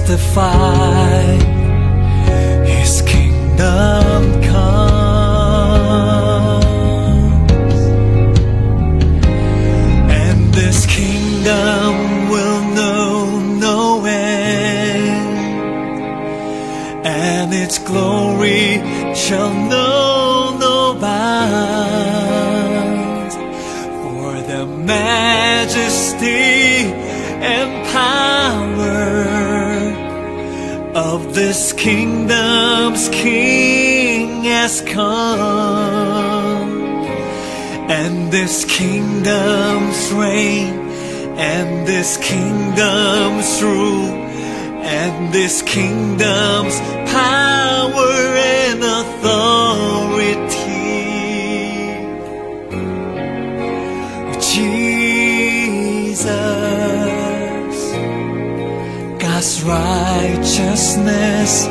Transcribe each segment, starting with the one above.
justify, His kingdom comes, and this kingdom will know no end, and its glory shall know no bounds. For the majesty and power of this kingdom's King has come, and this kingdom's reign, and this kingdom's rule, and this kingdom's power and authority. Jesus, God's righteousness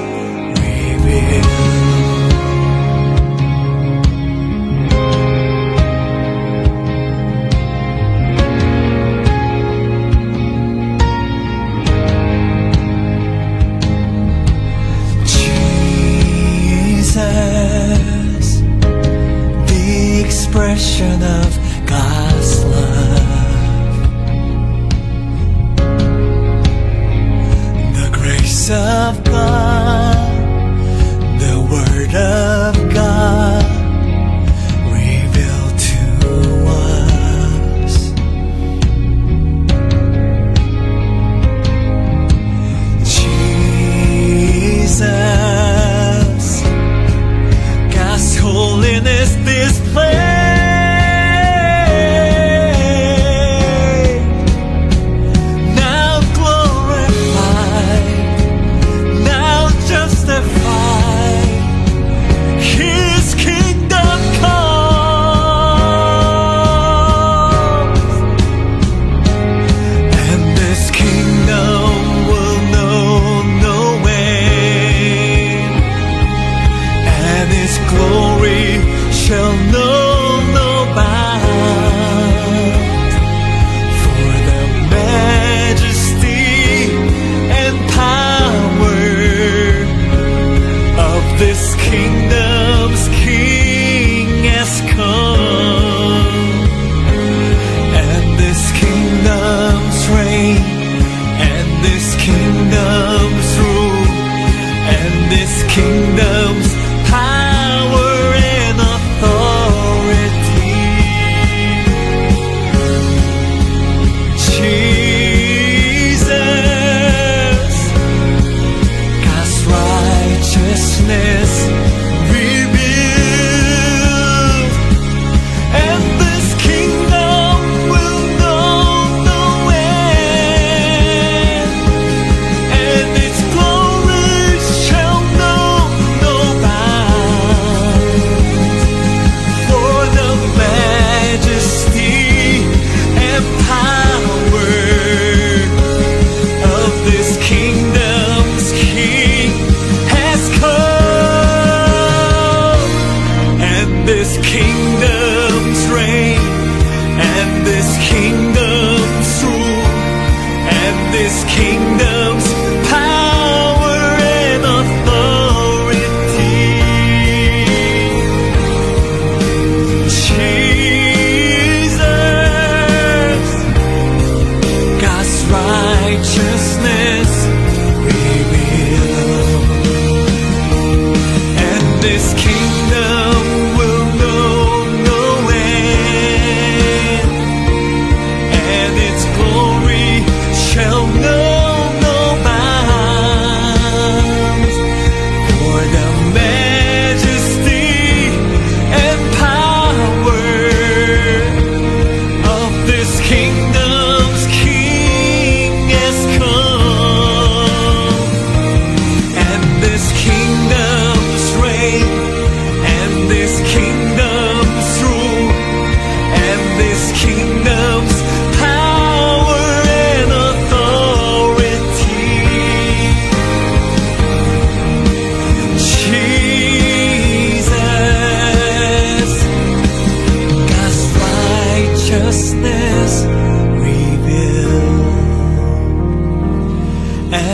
revealed. Jesus, the expression of God's love, the grace of God, the Word of God revealed to us. Jesus, God's holiness displayed, now glorified, now justified, His kingdom comes, and this kingdom will know no end, and His glory shall know no bounds. For the majesty and power of this kingdom's King has come, and this kingdom's reign, and this kingdom's rule, and this kingdom's power and authority. Jesus, God's righteousness revealed, and this kingdom will know no end, and its glory shall know no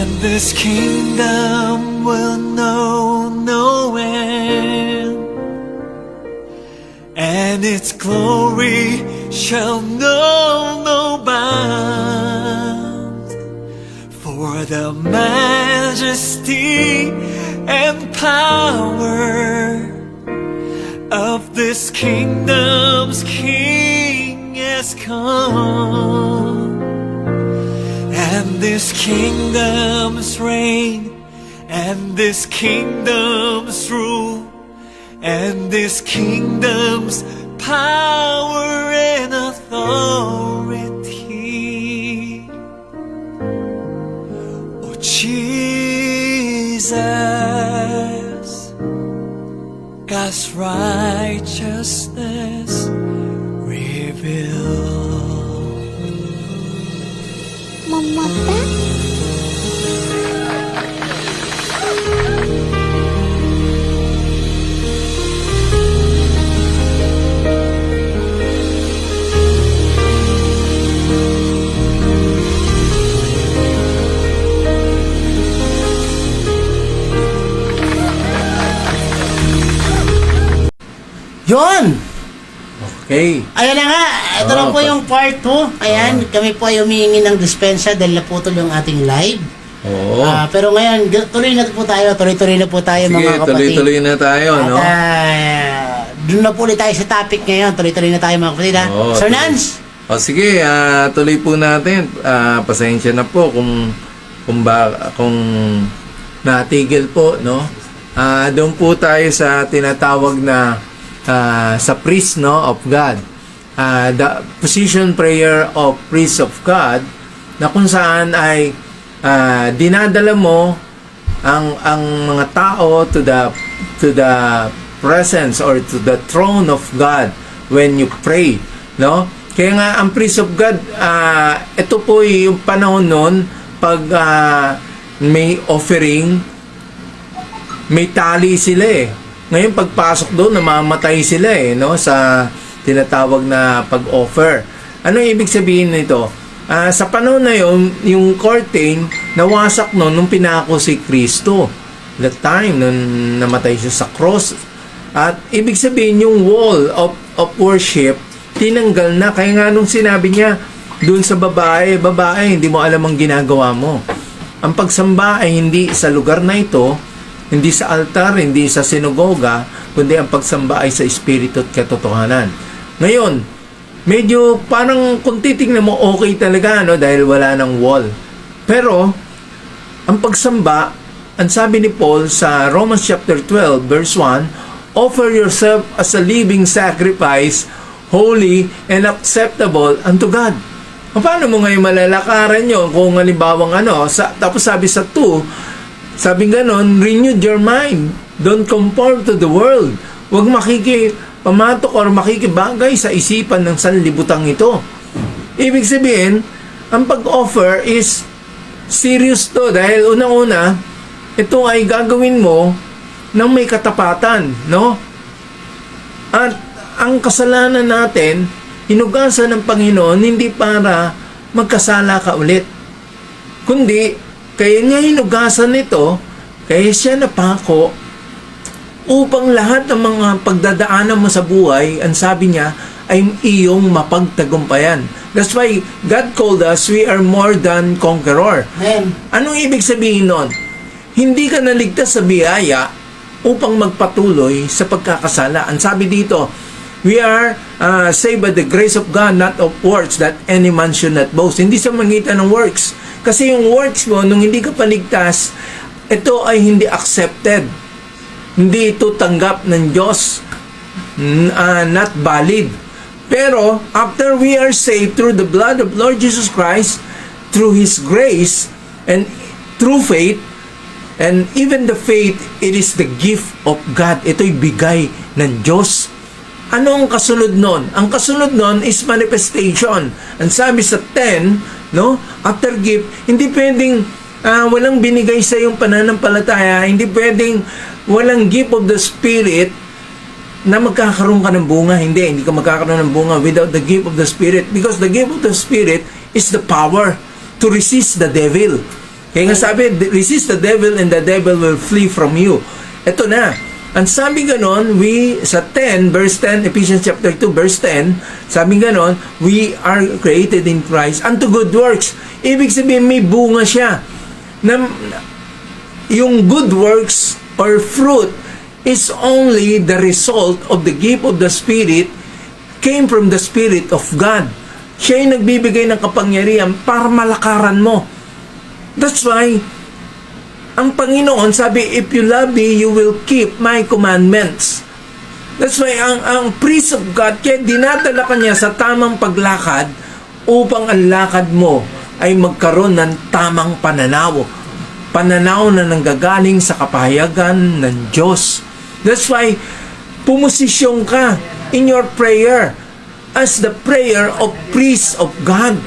and this kingdom will know no end, and its glory shall know no bounds. For the majesty and power of this kingdom's King has come, and this kingdom's reign, and this kingdom's rule, and this kingdom's power and authority. Oh Jesus, God's righteousness revealed. Mamata? Yun! Okay. Ayan na nga, ito na po yung part 2. Ayan, kami po ay humihingi ng dispensa dahil naputol yung ating live. Oo. Pero ngayon, tuloy na po tayo, tuloy-tuloy na po tayo mga kapatid. Tuloy-tuloy na tayo, At no? doon na po ulit tayo sa topic ngayon, tuloy-tuloy na tayo mga kapatid. Oo, Sir tuloy. Nance? Sige, tuloy po natin. Pasensya na po kung natigil po, no? Doon po tayo sa tinatawag na sa priest, no, of God. The position prayer of priest of God, na kung saan ay dinadala mo ang mga tao to the presence or to the throne of God when you pray, no? Kaya nga ang priest of God, ito po yung panahon noon pag may offering, may tali sila eh. Ngayon pagpasok doon, namamatay sila eh, no, sa tinatawag na pag-offer. Ano ibig sabihin nito? Sa panahon na yun, yung curtain nawasak noon nung pinako si Kristo. That time nung namatay siya sa cross. At ibig sabihin yung wall of worship tinanggal na. Kaya nga nung sinabi niya doon sa babae, hindi mo alam ang ginagawa mo. Ang pagsamba ay hindi sa lugar na ito, hindi sa altar, hindi sa sinagoga, kundi ang pagsamba ay sa espiritu at katotohanan. Ngayon, medyo parang kung titingnan mo okay talaga, no, dahil wala ng wall. Pero ang pagsamba, ang sabi ni Paul sa Romans chapter 12 verse 1, offer yourself as a living sacrifice, holy and acceptable unto God. Paano mo ngayon malalakaran yun kung halimbawang tapos sabi sa 2, sabi ganon, renew your mind. Don't conform to the world. Huwag makikipamatok or makikibagay sa isipan ng sanlibutang ito. Ibig sabihin, ang pag-offer is serious to dahil unang-una, ito ay gagawin mo ng may katapatan, no? At ang kasalanan natin, hinugasan ng Panginoon hindi para magkasala ka ulit, kundi kaya niya hinugasan nito, kaya siya napako upang lahat ng mga pagdadaanan mo sa buhay, ang sabi niya, ay iyong mapagtagumpayan. That's why God called us, we are more than conqueror. Amen. Anong ibig sabihin nun? Hindi ka naligtas sa biyaya upang magpatuloy sa pagkakasala. Ang sabi dito, we are saved by the grace of God, not of works, that any man should not boast. Hindi sa mangitan ng works. Kasi yung works mo, nung hindi ka paligtas, ito ay hindi accepted. Hindi ito tanggap ng Diyos. Not valid. Pero, after we are saved through the blood of Lord Jesus Christ, through His grace, and through faith, and even the faith, it is the gift of God. Ito'y bigay ng Diyos. Ano ang kasunod nun? Ang kasunod nun is manifestation. Ang sabi sa 10, no? After gift, hindi pwedeng walang binigay sa iyong pananampalataya, hindi pwedeng walang gift of the Spirit na magkakaroon ka ng bunga. Hindi ka magkakaroon ng bunga without the gift of the Spirit, because the gift of the Spirit is the power to resist the devil. Kaya nga sabi, resist the devil and the devil will flee from you. Ito na. Ang sabi ganon, sa 10, verse 10, Ephesians chapter 2, verse 10, sabi ganon, we are created in Christ unto good works. Ibig sabihin, may bunga siya. Yung good works or fruit is only the result of the gift of the Spirit came from the Spirit of God. Siya yung nagbibigay ng kapangyarihan para malakaran mo. That's why, ang Panginoon sabi, if you love me, you will keep my commandments. That's why, ang priest of God, kaya dinadala ka niya sa tamang paglakad upang ang lakad mo ay magkaroon ng tamang pananaw. Pananaw na nanggagaling sa kapahayagan ng Diyos. That's why, pumosisyon ka in your prayer as the prayer of priest of God.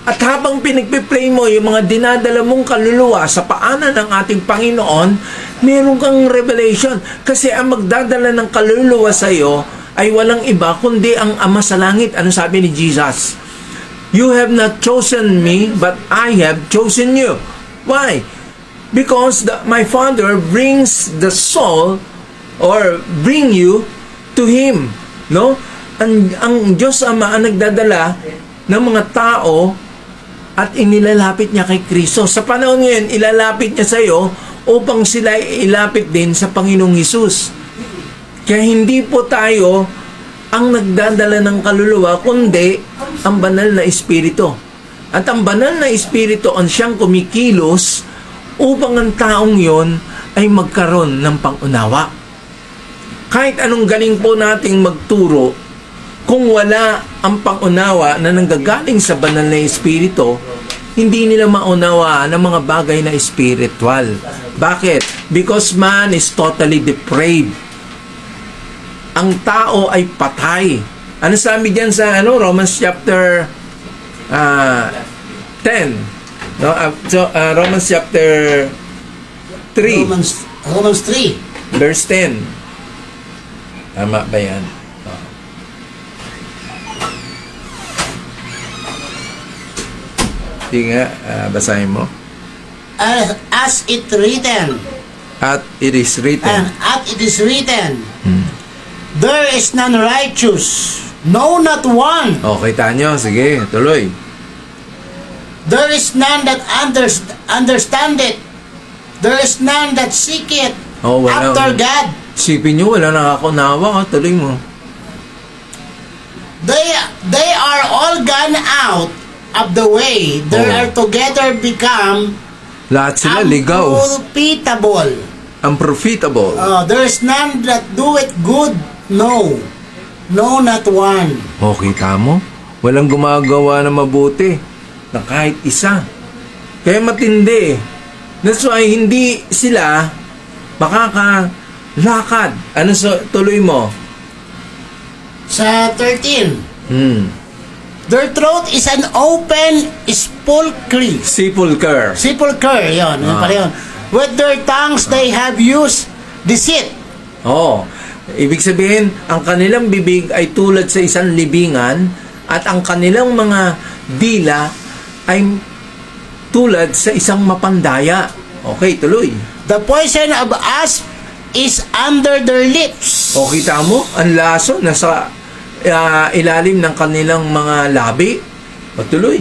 At habang pinagpiplay mo yung mga dinadala mong kaluluwa sa paanan ng ating Panginoon, meron kang revelation. Kasi ang magdadala ng kaluluwa sa iyo ay walang iba kundi ang Ama sa Langit. Ano sabi ni Jesus? You have not chosen me, but I have chosen you. Why? Because my Father brings the soul or bring you to Him. No? Ang Diyos Ama ang nagdadala ng mga tao at inilalapit niya kay Kristo. Sa panahon ngayon, ilalapit niya sa iyo upang sila ilapit din sa Panginoong Hesus. Kaya hindi po tayo ang nagdadala ng kaluluwa, kundi ang banal na Espiritu. At ang banal na Espiritu ang siyang kumikilos upang ang taong yon ay magkaroon ng pangunawa. Kahit anong galing po nating magturo, kung wala ang pangunawa na nanggagaling sa banal na Espiritu, hindi nila maunawa ng mga bagay na spiritual. Bakit? Because man is totally depraved. Ang tao ay patay. Ano sabi diyan sa Romans chapter 10? No, Romans chapter 3. Romans 3. Verse 10. Tama ba yan? Sige nga, basahin mo. As it written. At it is written. At it is written. There is none righteous, no, not one. Okay, tanyo. Sige, tuloy. There is none that understand it. There is none that seek it after God. Sipin nyo, wala nakakunawa. Tuloy mo. They are all gone out of the way. They are together become lahat sila ligaw. Unprofitable. There is none that doeth good. No, not one. Kita mo? Walang gumagawa na mabuti na kahit isa. Kaya matindi. That's why hindi sila makakalakad. Tuloy mo? Sa 13. Their throat is an open sepulchre. Sepulchre, yun. Yun. With their tongues they have used deceit. Ibig sabihin, ang kanilang bibig ay tulad sa isang libingan at ang kanilang mga dila ay tulad sa isang mapandaya. Okay, tuloy. The poison of asp is under their lips. Kita mo? Ang laso nasa ilalim ng kanilang mga labi. Tuloy.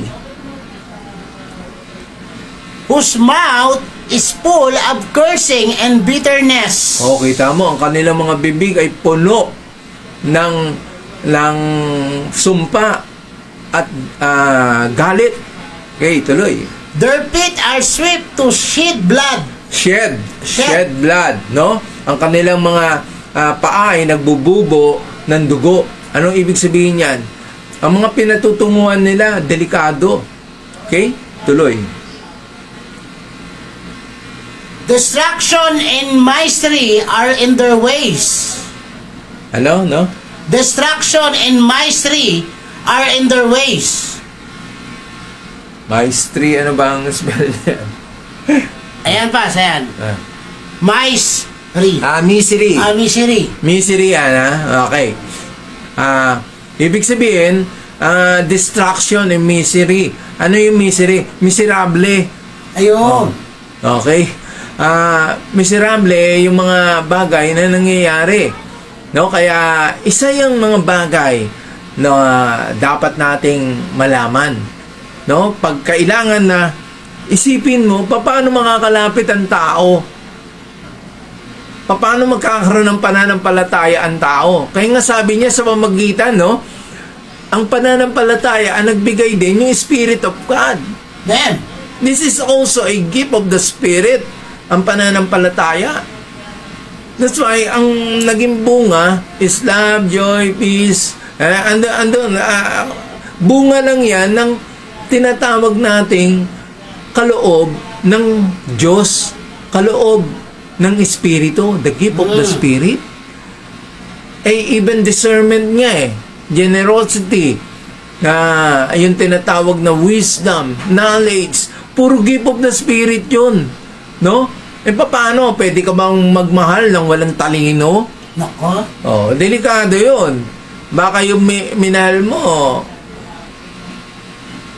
Whose mouth is full of cursing and bitterness. Kita mo, ang kanilang mga bibig ay puno ng sumpa at galit. Okay, tuloy. Their feet are swift to shed blood. Shed blood, no? Ang kanilang mga paa ay nagbububo ng dugo. Anong ibig sabihin yan? Ang mga pinatutunguhan nila, delikado. Okay? Tuloy. Destruction and misery are in their ways. No? Destruction and misery are in their ways. Maestri, ano ba ang spell niya? Ayan pa, ayan. Misery. Misery. Misery. Misery yan, Okay. Ibig sabihin, destruction and misery. Ano yung misery? Miserable. Ayun. Okay? Miserable yung mga bagay na nangyayari. No? Kaya isa yung mga bagay na dapat nating malaman. No? Pag kailangan na isipin mo, paano makakalapit ang tao? Paano magkakaroon ng pananampalataya ang tao? Kaya nga sabi niya sa pamamagitan, no? Ang pananampalataya ang nagbigay din yung Spirit of God. Then, This is also a gift of the Spirit, ang pananampalataya. That's why, ang naging bunga is love, joy, peace. Bunga lang yan ng tinatawag nating kaloob ng Diyos, kaloob ng Espiritu, the gift of the Spirit. Even discernment nga generosity, yung tinatawag na wisdom, knowledge, puro gift of the Spirit yun. No? Paano? Pwede ka bang magmahal ng walang talino? nako. Delikado yun. Baka yung minahal mo,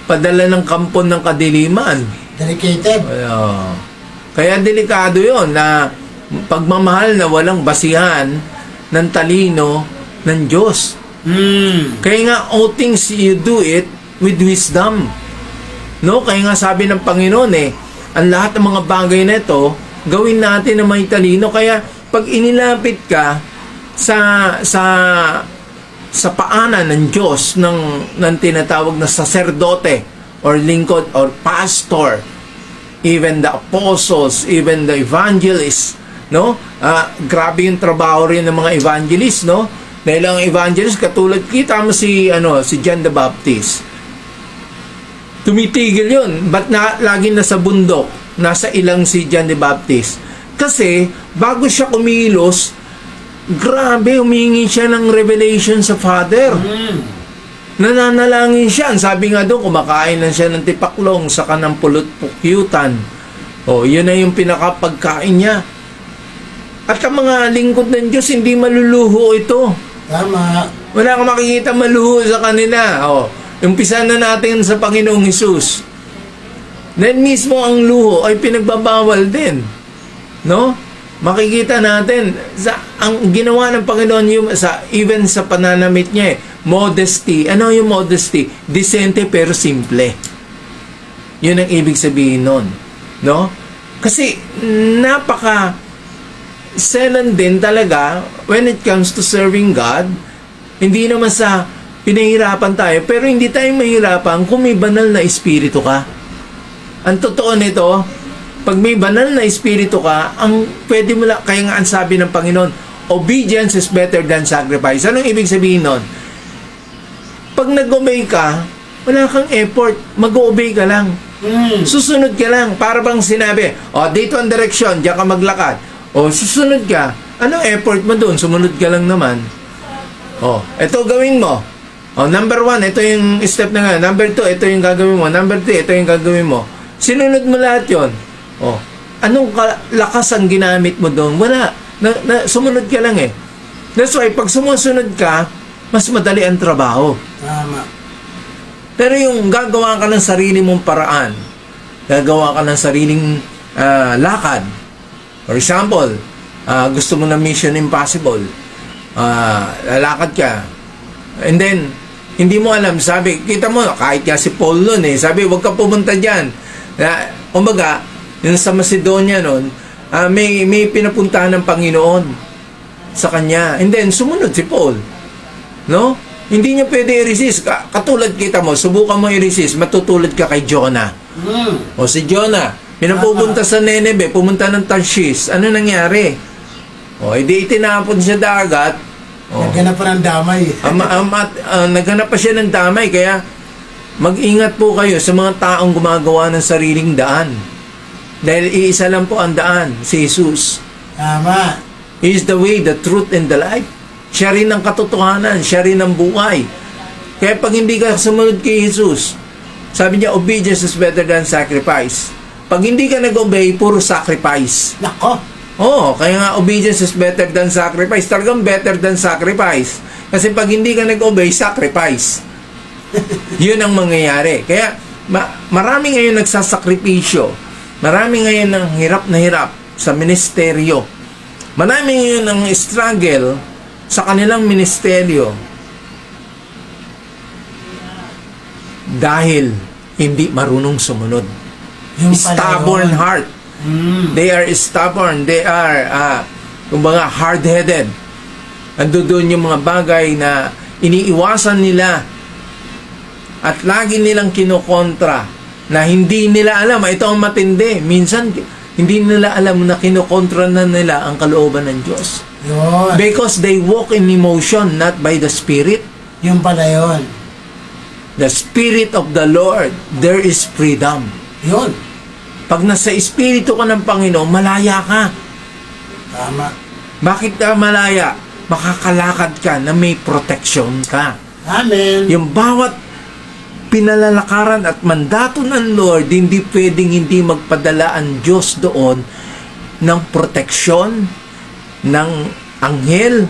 padala ng kampon ng kadiliman. Dedicated. Kaya delikado yon na pagmamahal na walang basihan ng talino ng Diyos. Kaya nga, all things you do it with wisdom. No? Kaya nga sabi ng Panginoon ang lahat ng mga bagay na ito, gawin natin na may talino. Kaya pag inilapit ka sa paanan ng Diyos ng tinatawag na saserdote or lingkod or pastor, even the apostles, even the evangelists, no? Grabe yung trabaho rin ng mga evangelists, no? Dahil ang evangelist, katulad kita mo si John the Baptist. Tumitigil yun. Ba't lagi nasa bundok? Nasa ilang si John the Baptist? Kasi, bago siya kumilos, grabe, humingi siya ng revelation sa Father. Nananalangin siya. Sabi nga doon, kumakain na siya ng tipaklong sa kanang pulot-pukyutan. Yun na yung pinakapagkain niya. At ang mga lingkod ng Diyos, hindi maluluho ito. Tama. Wala kang makikita maluho sa kanila. Umpisa na natin sa Panginoong Hesus. Then mismo ang luho ay pinagbabawal din. No? Makikita natin ang ginawa ng Panginoon even sa pananamit niya modesty. Ano yung modesty? Decente pero simple. Yun ang ibig sabihin nun. No? Kasi selan din talaga when it comes to serving God. Hindi naman sa pinahirapan tayo, pero hindi tayo mahirapan kung may banal na espiritu ka. Ang totoo nito, pag may banal na espiritu ka, ang pwede mo lang, kaya nga ang sabi ng Panginoon, obedience is better than sacrifice. Anong ibig sabihin nun? Pag nag-obey ka, wala kang effort, mag-obey ka lang. Susunod ka lang, para bang sinabi, dito ang direksyon, diyan ka maglakad. Susunod ka. Anong effort mo doon? Sumunod ka lang naman. Ito gawin mo. Number 1, ito yung step na nga. Number 2, ito yung gagawin mo. Number 3, ito yung gagawin mo. Sinunod mo lahat yon. Anong lakas ang ginamit mo doon? Wala. Sumunod ka lang That's why, pag sumusunod ka, mas madali ang trabaho. Tama. Pero yung gagawa ka ng sarili mong paraan, gagawa ka ng sariling lakad. For example, gusto mo na Mission Impossible. Lalakad ka. And then, hindi mo alam, sabi, kita mo, kahit nga si Paul nun sabi, huwag ka pumunta dyan. Kumbaga, yung sa Macedonia nun, may pinapuntahan ng Panginoon sa kanya. And then, sumunod si Paul. No? Hindi niya pwede i-resist. Katulad kita mo, subukan mo i-resist, matutulad ka kay Jonah. Si Jonah, pinapupunta sa Nineveh, pumunta ng Tarshish. Ano nangyari? Hindi itinapon sa dagat. Naghanap pa ng damay. Naghanap pa siya ng damay. Kaya, mag-ingat po kayo sa mga taong gumagawa ng sariling daan. Dahil iisa lang po ang daan, si Jesus. Tama. He is the way, the truth, and the life. Siya rin ang katotohanan, siya rin ang buhay. Kaya pag hindi ka sumunod kay Jesus, sabi niya, obedience is better than sacrifice. Pag hindi ka nag-obey, puro sacrifice. Nako. Kaya nga obedience is better than sacrifice. Talagang better than sacrifice. Kasi pag hindi ka nag-obey, sacrifice. Yun ang mangyayari. Kaya marami ngayon nagsasakripisyo. Marami ngayon ng hirap na hirap sa ministeryo. Marami ngayon ng struggle sa kanilang ministeryo dahil hindi marunong sumunod. Yung pala Stubborn yun. heart. They are stubborn. They are, kumbaga, hard-headed. Ando doon yung mga bagay na iniiwasan nila at lagi nilang kinokontra na hindi nila alam. Ito ang matindi. Minsan, hindi nila alam na kinokontra na nila ang kalooban ng Diyos. Yun. Because they walk in emotion, not by the Spirit. Yung pala yun. The Spirit of the Lord, there is freedom. Yun. Pag nasa Espiritu ka ng Panginoon, malaya ka. Tama. Bakit ka malaya? Makakalakad ka na may protection ka. Amen. Yung bawat pinalalakaran at mandato ng Lord, hindi pwedeng hindi magpadala ang Diyos doon ng proteksyon, ng anghel,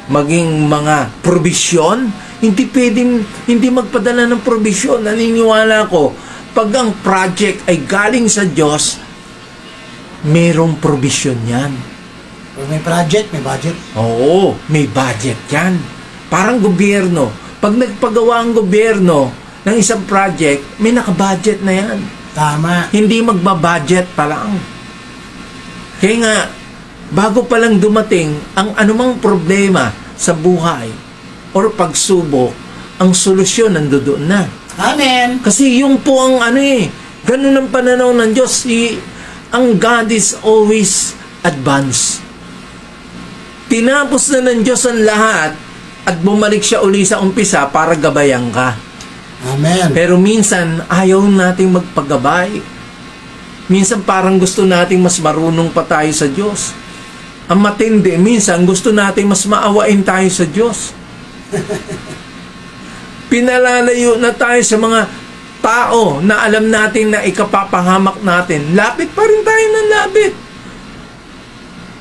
maging mga probisyon. Hindi pwedeng hindi magpadala ng probisyon. Naniniwala ko, pag ang project ay galing sa Diyos, merong probisyon yan. Pag may project, may budget. Oo, may budget yan. Parang gobyerno. Pag nagpagawa ang gobyerno ng isang project, may nakabudget na yan. Tama. Hindi magbabudget pa lang. Kaya nga, bago pa lang dumating ang anumang problema sa buhay or pagsubok, ang solusyon nandoon na. Amen. Kasi yung po ang ganun ang pananaw ng Diyos. Ang God is always advanced. Tinapos na ng Diyos ang lahat at bumalik siya uli sa umpisa para gabayan ka. Amen. Pero minsan, ayaw nating magpagabay. Minsan parang gusto nating mas marunong pa tayo sa Diyos. Ang matindi, minsan gusto nating mas maawain tayo sa Diyos. Pinalalayo na tayo sa mga tao na alam natin na ikapapahamak natin. Lapit pa rin tayo ng lapit.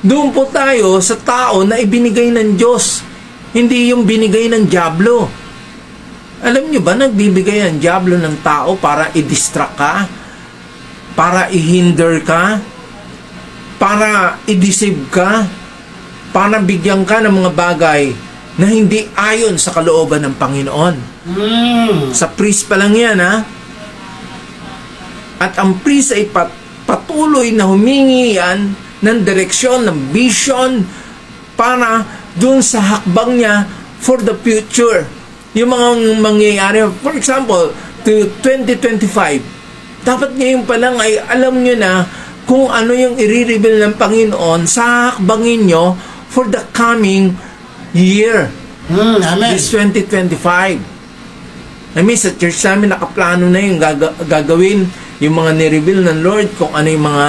Doon po tayo sa tao na ibinigay ng Diyos. Hindi yung binigay ng dyablo. Alam nyo ba, nagbibigay ang dyablo ng tao para i-distract ka? Para i-hinder ka? Para i-deceive ka? Para bigyan ka ng mga bagay na hindi ayon sa kalooban ng Panginoon. Sa priest pa lang yan, ha? At ang priest ay patuloy na humingi yan ng direksyon, ng vision para dun sa hakbang niya for the future. Yung mga mangyayari, for example, to 2025, dapat ngayon pa lang ay alam nyo na kung ano yung i-reveal ng Panginoon sa hakbangin nyo for the coming year. Amen. This 2025. I mean, sa church namin nakaplano na yung gagawin, yung mga ni-reveal ng Lord, kung ano yung mga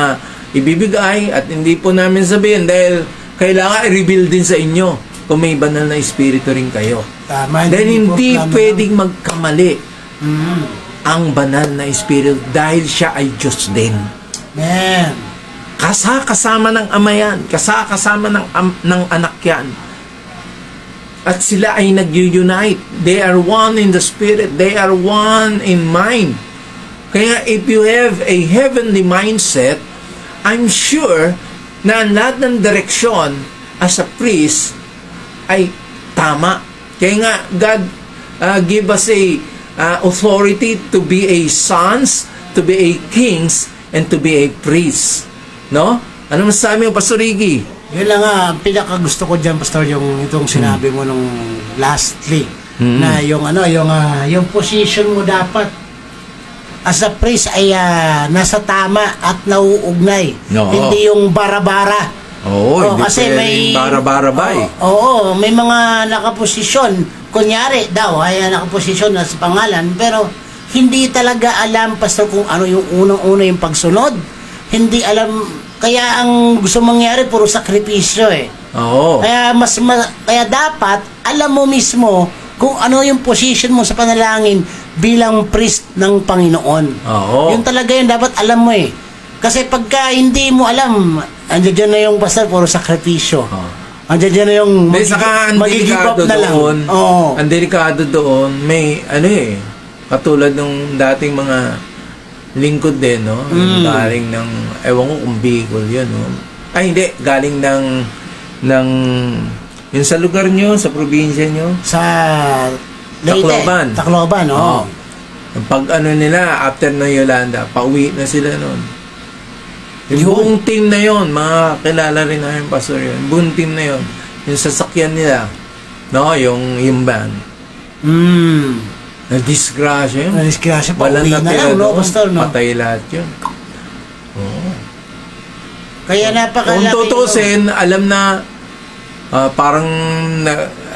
ibibigay, at hindi po namin sabihin dahil kailangan i-reveal din sa inyo kung may banal na espiritu rin kayo. Tama. Dahil hindi po plano pwedeng magkamali lang. ang banal na espiritu dahil siya ay Diyos din. Amen. Kasama ng ama yan, kasama ng anak yan. At sila ay nag-unite. They are one in the spirit. They are one in mind. Kaya if you have a heavenly mindset, I'm sure na lahat ng direksyon as a priest ay tama. Kaya nga, God give us a authority to be a sons, to be a kings, and to be a priest. No? Ano masasabi mo, Pastor Iggy? Yun lang nga, ang pinaka gusto ko dyan, Pastor, yung itong sinabi mo nung lastly, na yung position mo dapat as a priest ay nasa tama at nauugnay. Oo. Hindi yung bara-bara. Oo, hindi kasi pwedeng bara-barabay. Oo, may mga nakaposisyon. Kunyari daw, ay nakaposisyon na sa pangalan, pero hindi talaga alam, Pastor, kung ano yung unang-una yung pagsunod. Hindi alam, kaya ang gusto mangyari, puro sakripisyo eh. Oo. Kaya kaya dapat alam mo mismo kung ano yung position mo sa panalangin bilang priest ng Panginoon. Oo. Yun talaga yun, dapat alam mo eh. Kasi pagka hindi mo alam, andiyan na yung pastor, puro sakripisyo. Andiyan na yung Saka ang mag-give up delikado na lang. doon, Oo. ang delikado doon, may katulad ng dating mga lingkod din, no? Galing ng, ewan ko kung Bicol yun, no? Ay, hindi. Galing ng yung sa lugar nyo, sa probinsya nyo. Sa Leyte. Tacloban, Oo. Pag ano nila, after ng Yolanda, pauwi na sila noon. Yung buong team na yon, mga kilala rin na yung pastor yun. Buong team na yon, yung sasakyan nila, no, yung van. Na-disgrasya yun. Na-disgrasya, Walang pauwi na natira lang, no, doon. pastor, no? Patay lahat yun. Oo. Kaya napakalaki. Kung tutusin, alam na, parang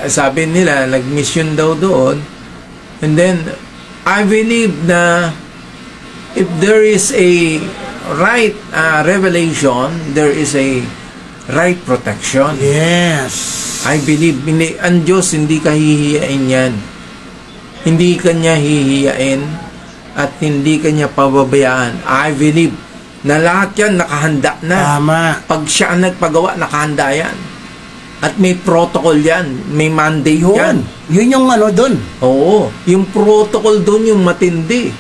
sabi nila, nag-mission daw doon. And then, I believe na if there is a right revelation, there is a right protection. Yes. I believe, ang Diyos hindi ka hihiyain yan. Hindi ka niya hihiyain at hindi ka niya pababayaan. I believe na lahat yan nakahanda na. Tama. Pag siya ang nagpagawa, nakahanda yan. At may protocol yan. May mandate yan. Yun yung ano dun. Oo. Yung protocol doon yung matindi.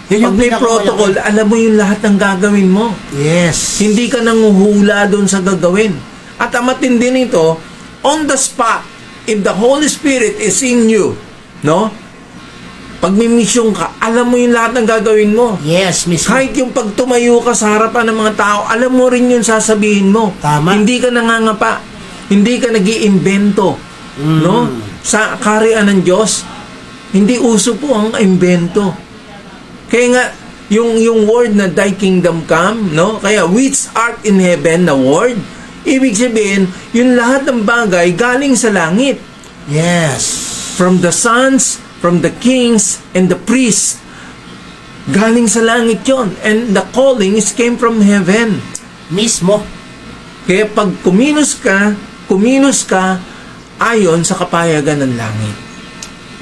Yun Pag may protocol, alam mo yung lahat ng gagawin mo. Yes. Hindi ka nanguhula doon sa gagawin. At ang matindi nito, on the spot, if the Holy Spirit is in you, no? Pag may mission ka, alam mo yung lahat ng gagawin mo. Yes, mismo. Kahit yung pag tumayo ka sa harapan ng mga tao, alam mo rin yung sasabihin mo. Tama. Hindi ka nangangapa. Hindi ka nag-iimbento. No? Sa kaharian ng Diyos, hindi uso po ang imbento. Kaya nga, yung word na thy kingdom come, no? Kaya, which art in heaven, na word, ibig sabihin, yung lahat ng bagay galing sa langit. Yes. From the sons, from the kings, and the priests. Galing sa langit yon. And the calling is came from heaven. Mismo. Kaya pag kumilos ka ayon sa kapayagan ng langit.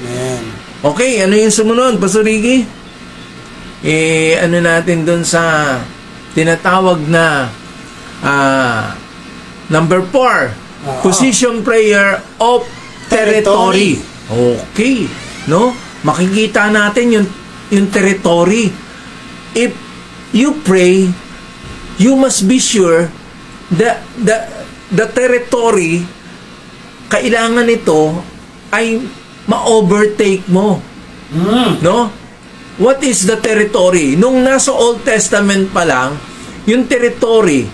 Amen. Okay, ano yung sumunod, Pastor Ricky? Ano natin dun sa tinatawag na number 4, position prayer of territory. Okay, no? Makikita natin yung territory. If you pray, you must be sure that the territory, kailangan ito ay ma-overtake mo. No? What is the territory? Nung nasa Old Testament pa lang, yung territory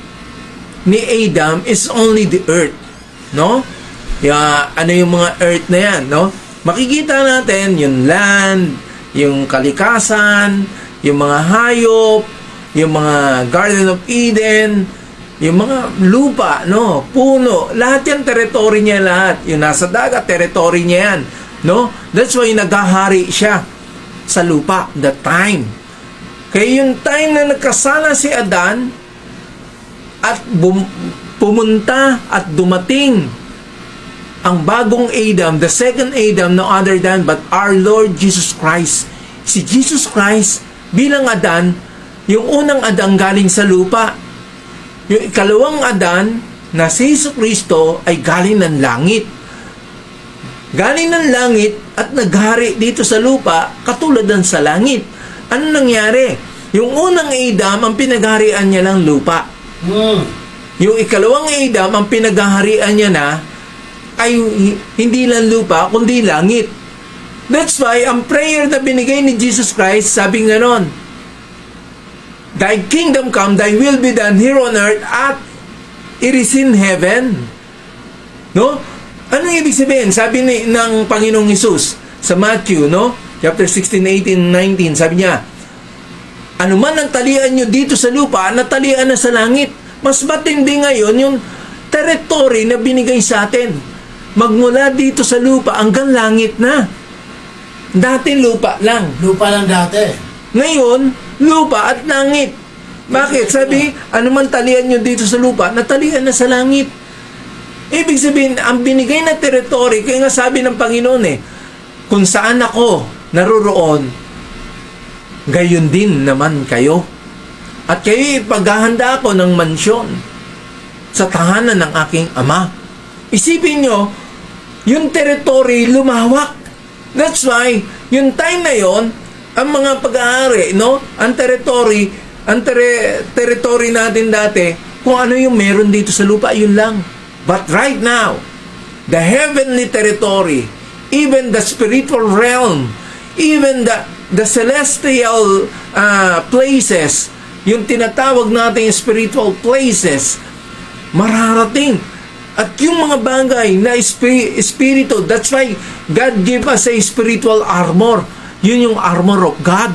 ni Adam is only the earth. No? Ano yung mga earth na yan, no? Makikita natin yung land, yung kalikasan, yung mga hayop, yung mga Garden of Eden, yung mga lupa, no? Puno, lahat yan territory niya lahat. Yung nasa dagat, territory niya yan, no? That's why naghahari siya sa lupa, the time. Kaya yung time na nagkasala si Adan at pumunta at dumating ang bagong Adam, the second Adam, no other than but our Lord Jesus Christ. Si Jesus Christ bilang Adan, yung unang Adan galing sa lupa. Yung ikalawang Adan na si Jesus Kristo ay galing ng langit. Galing ng langit at naghari dito sa lupa katulad ng sa langit. Ano nangyari? Yung unang Adam, ang pinagharian niya lang lupa. Yung ikalawang Adam, ang pinagharian niya na ay hindi lang lupa, kundi langit. That's why, ang prayer na binigay ni Jesus Christ, sabi nga nun, thy kingdom come, thy will be done here on earth at it is in heaven. No? Ano ibig sabihin? Sabi ng Panginoong Hesus sa Matthew, no? Chapter 16, 18, 19, sabi niya, ano man ang talian nyo dito sa lupa, natalian na sa langit. Mas matindi ngayon yung territory na binigay sa atin. Magmula dito sa lupa hanggang langit na. Dati lupa lang. Lupa lang dati. Ngayon, lupa at langit. Bakit? Sabi, ano man talian nyo dito sa lupa, natalian na sa langit. Ibig sabihin, ang binigay na territory, kaya nga sabi ng Panginoon kung saan ako naroroon, gayon din naman kayo. At kayo ipaghahanda ako ng mansyon sa tahanan ng aking Ama. Isipin nyo, yung territory lumawak. That's why, yung time na yon, ang mga pag-aari, no? Ang territory natin dati, kung ano yung meron dito sa lupa, yun lang. But right now, the heavenly territory, even the spiritual realm, even the celestial places, yung tinatawag natin spiritual places, mararating. At yung mga bagay na espiritu, that's why God gave us a spiritual armor. Yun yung armor of God.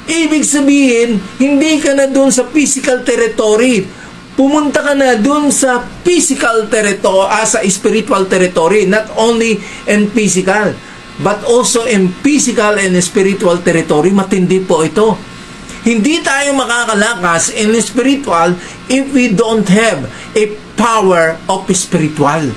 Ibig sabihin, hindi ka na dun sa physical territory. Pumunta ka na dun sa physical territory, sa spiritual territory. Not only in physical, but also in physical and spiritual territory. Matindi po ito. Hindi tayo makakalakas in spiritual if we don't have a power of spiritual.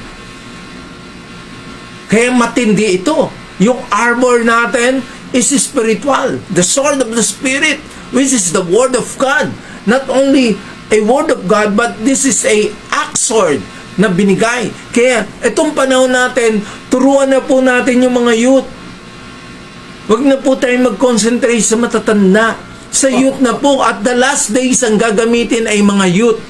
Kaya matindi ito. Yung armor natin is spiritual. The sword of the Spirit, which is the Word of God. Not only a Word of God, but this is a axe sword na binigay. Kaya itong panahon natin, turuan na po natin yung mga youth. Huwag na po tayo mag-concentrate sa matatanda. Sa youth na po, at the last days ang gagamitin ay mga youth.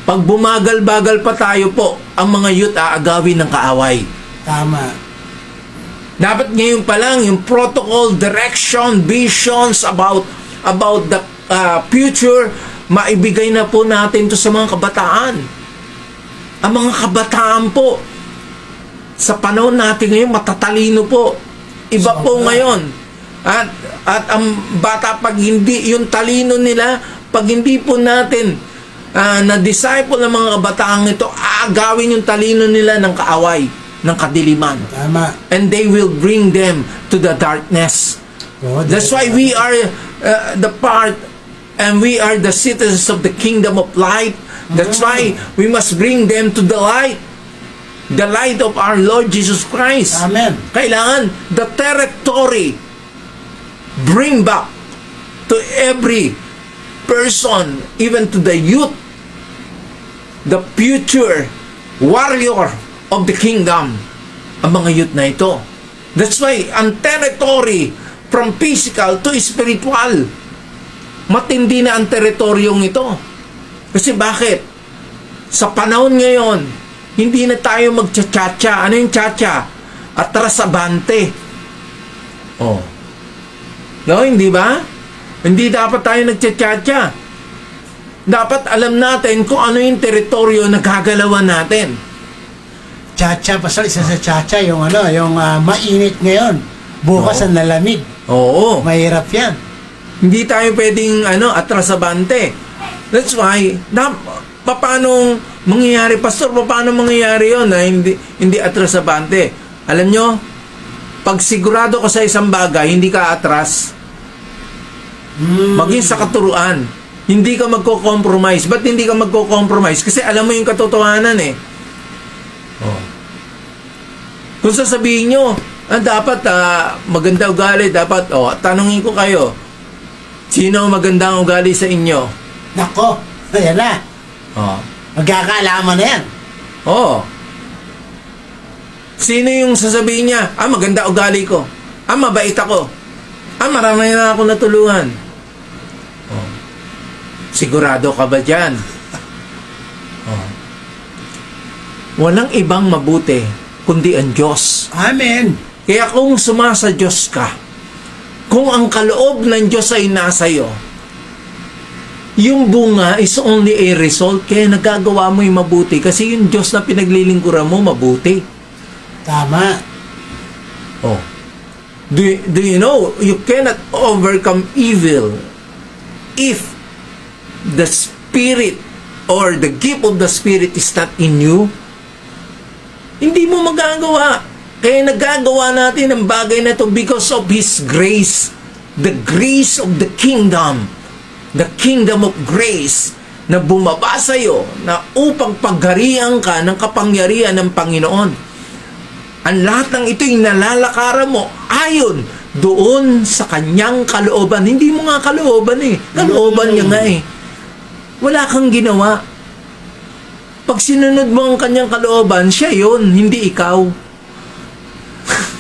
Pag bumagal-bagal pa tayo po, ang mga youth aagawin ng kaaway. Tama. Dapat ngayon pa lang, yung protocol, direction, visions about the future, maibigay na po natin to sa mga kabataan. Ang mga kabataan po, sa panahon natin ngayon, matatalino po. Iba po ngayon. At ang bata, pag hindi, yung talino nila, pag hindi po natin na-disciple ng mga kabataan ito, aagawin yung talino nila ng kaaway, ng kadiliman. Tama. And they will bring them to the darkness. That's why we are the part, and we are the citizens of the kingdom of light. That's why we must bring them to the light. The light of our Lord Jesus Christ. Amen. Kailangan the territory bring back to every person, even to the youth, the future warrior of the kingdom, ang mga youth na ito. That's why ang territory from physical to spiritual, matindi na ang teritoryong ito. Kasi bakit? Sa panahon ngayon, hindi na tayo magcha-cha-cha. Ano yung cha-cha? Atrasabante. Oh. No, hindi ba? Hindi dapat tayo nagcha-cha-cha. Dapat alam natin kung ano yung teritoryo na gagalawan natin. Chacha, pasal isa sa chacha, yung mainit ngayon. Bukas ang lalamig. Oo. Mahirap yan. Hindi tayo pwedeng atrasabante. That's why, paano mangyayari, Pastor, paano mangyayari yun na hindi atrasabante? Alam nyo, pag sigurado ka sa isang bagay, hindi ka atras. Maging sa katuruan, hindi ka magko-compromise. Ba't hindi ka magko-compromise? Kasi alam mo yung katotohanan eh. Oh. Kung sasabihin nyo, dapat maganda ugali, dapat, tanungin ko kayo, sino magandang ugali sa inyo? Nako, ayan na. Oh. Magkakaalaman na yan. Oo. Sino yung sasabihin niya, maganda ugali ko, mabait ako, marami na ako natulungan. Oh. Sigurado ka ba dyan? Oh. Walang ibang mabuti kundi ang Diyos. Amen. Kaya kung sumasa Diyos ka, kung ang kaloob ng Diyos ay nasa iyo, yung bunga is only a result. Kaya nagagawa mo yung mabuti kasi yung Diyos na pinaglilingkuran mo mabuti. Tama. Oh. Do you know you cannot overcome evil if the Spirit or the gift of the Spirit is not in you? Hindi mo magagawa. Kaya nagagawa natin ang bagay na ito because of His grace. The grace of the kingdom. The kingdom of grace na bumaba sa iyo na upang pagharian ka ng kapangyarihan ng Panginoon. Ang lahat ng ito'y nalalakaran mo ayon doon sa kanyang kalooban. Hindi mo nga kalooban eh. Kalooban niya nga eh. Wala kang ginawa. Pag sinunod mo ang kanyang kalooban, siya yun, hindi ikaw.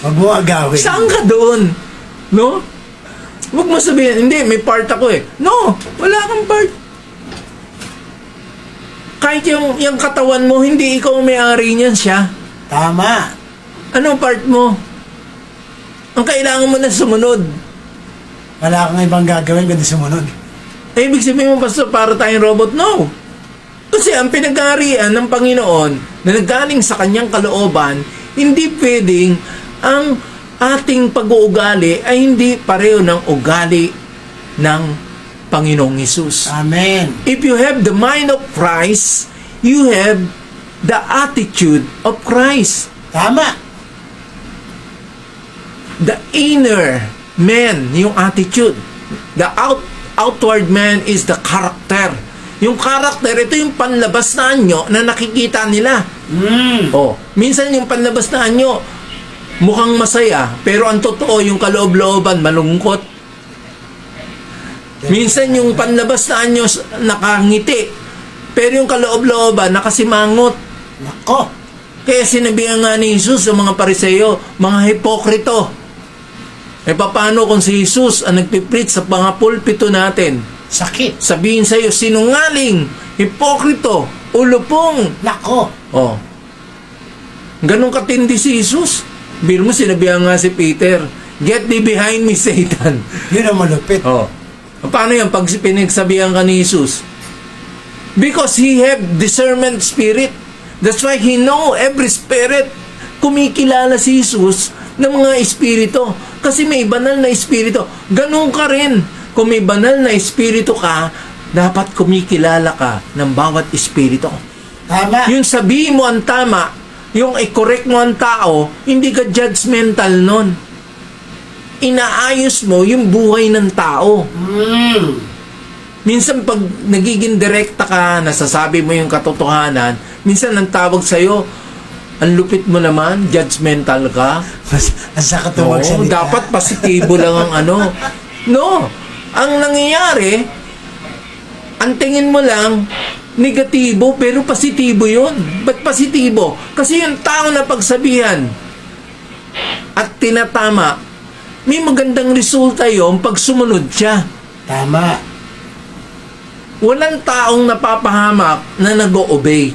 Huwag mo agawin. Saan ka doon? No? Huwag mo sabihin, hindi, may part ako eh. No, wala kang part. Kahit yung katawan mo, hindi ikaw ang may-ari niyan, siya. Tama. Anong part mo? Ang kailangan mo na sumunod. Wala kang ibang gagawin kundi sumunod. Eh, ibig sabihin mo, Pastor, para tayong robot? No. Kasi ang pinag-aarian ng Panginoon na naggaling sa kanyang kalooban, hindi pwedeng ang ating pag-uugali ay hindi pareho ng ugali ng Panginoong Hesus. Amen. If you have the mind of Christ, you have the attitude of Christ. Tama. The inner man, yung attitude. The outward man is the character. Yung character, ito yung panlabas na anyo na nakikita nila. Oh, minsan yung panlabas na anyo, mukhang masaya, pero ang totoo, yung kaloob-looban, malungkot. Minsan yung panlabas na anyo, nakangiti, pero yung kaloob-looban, nakasimangot. Nako. Kaya sinabihan nga ni Jesus sa mga Pariseo, mga hipokrito. E paano kung si Jesus ang nagpipreach sa mga pulpito natin? Sakit. Sabihin sa'yo, sinungaling, hipokrito, ulupong. Nako. Oh. Ganun katindi si Jesus. Biro mo, sinabihan nga si Peter, get thee behind me, Satan. Yun ang malupit. Oh. Paano yan pag pinagsabihan ka ni Jesus? Because he have discernment spirit. That's why he know every spirit. Kumikilala si Jesus ng mga espiritu. Kasi may banal na espiritu. Ganun ka rin. Kung may banal na espiritu ka, dapat kumikilala ka ng bawat espiritu. Tama. Yung sabihin mo ang tama, yung i-correct mo ang tao, hindi ka judgmental nun. Inaayos mo yung buhay ng tao. Minsan pag nagiging direkta ka, nasasabi mo yung katotohanan, minsan ang tawag sa'yo, ang lupit mo naman, judgmental ka. Ang sakit na magsalita. Dapat positibo lang ang ano. No. Ang nangyayari, ang tingin mo lang, negatibo, pero positibo yun. Ba't positibo? Kasi yung tao na pagsabihan at tinatama, may magandang resulta yun pag sumunod siya. Tama. Walang taong napapahamak na nag-o-obey.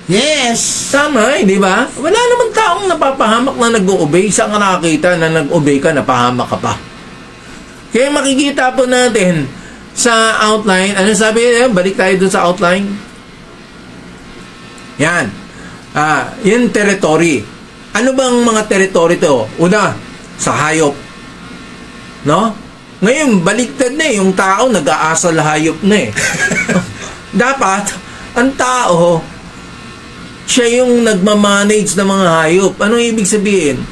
Yes. Tama, di ba? Wala naman taong napapahamak na nag-o-obey. Saan ka nakakita na nag-obey ka, napahamak ka pa? Kaya makikita po natin sa outline, ano sabi niya? Balik tayo dun sa outline. Yan. Yung territory. Ano bang mga territory to? Una, sa hayop. No? Ngayon, baliktad na yung tao, nag-aasal hayop na eh. Dapat, ang tao, siya yung nagmamanage ng mga hayop. Anong ibig sabihin?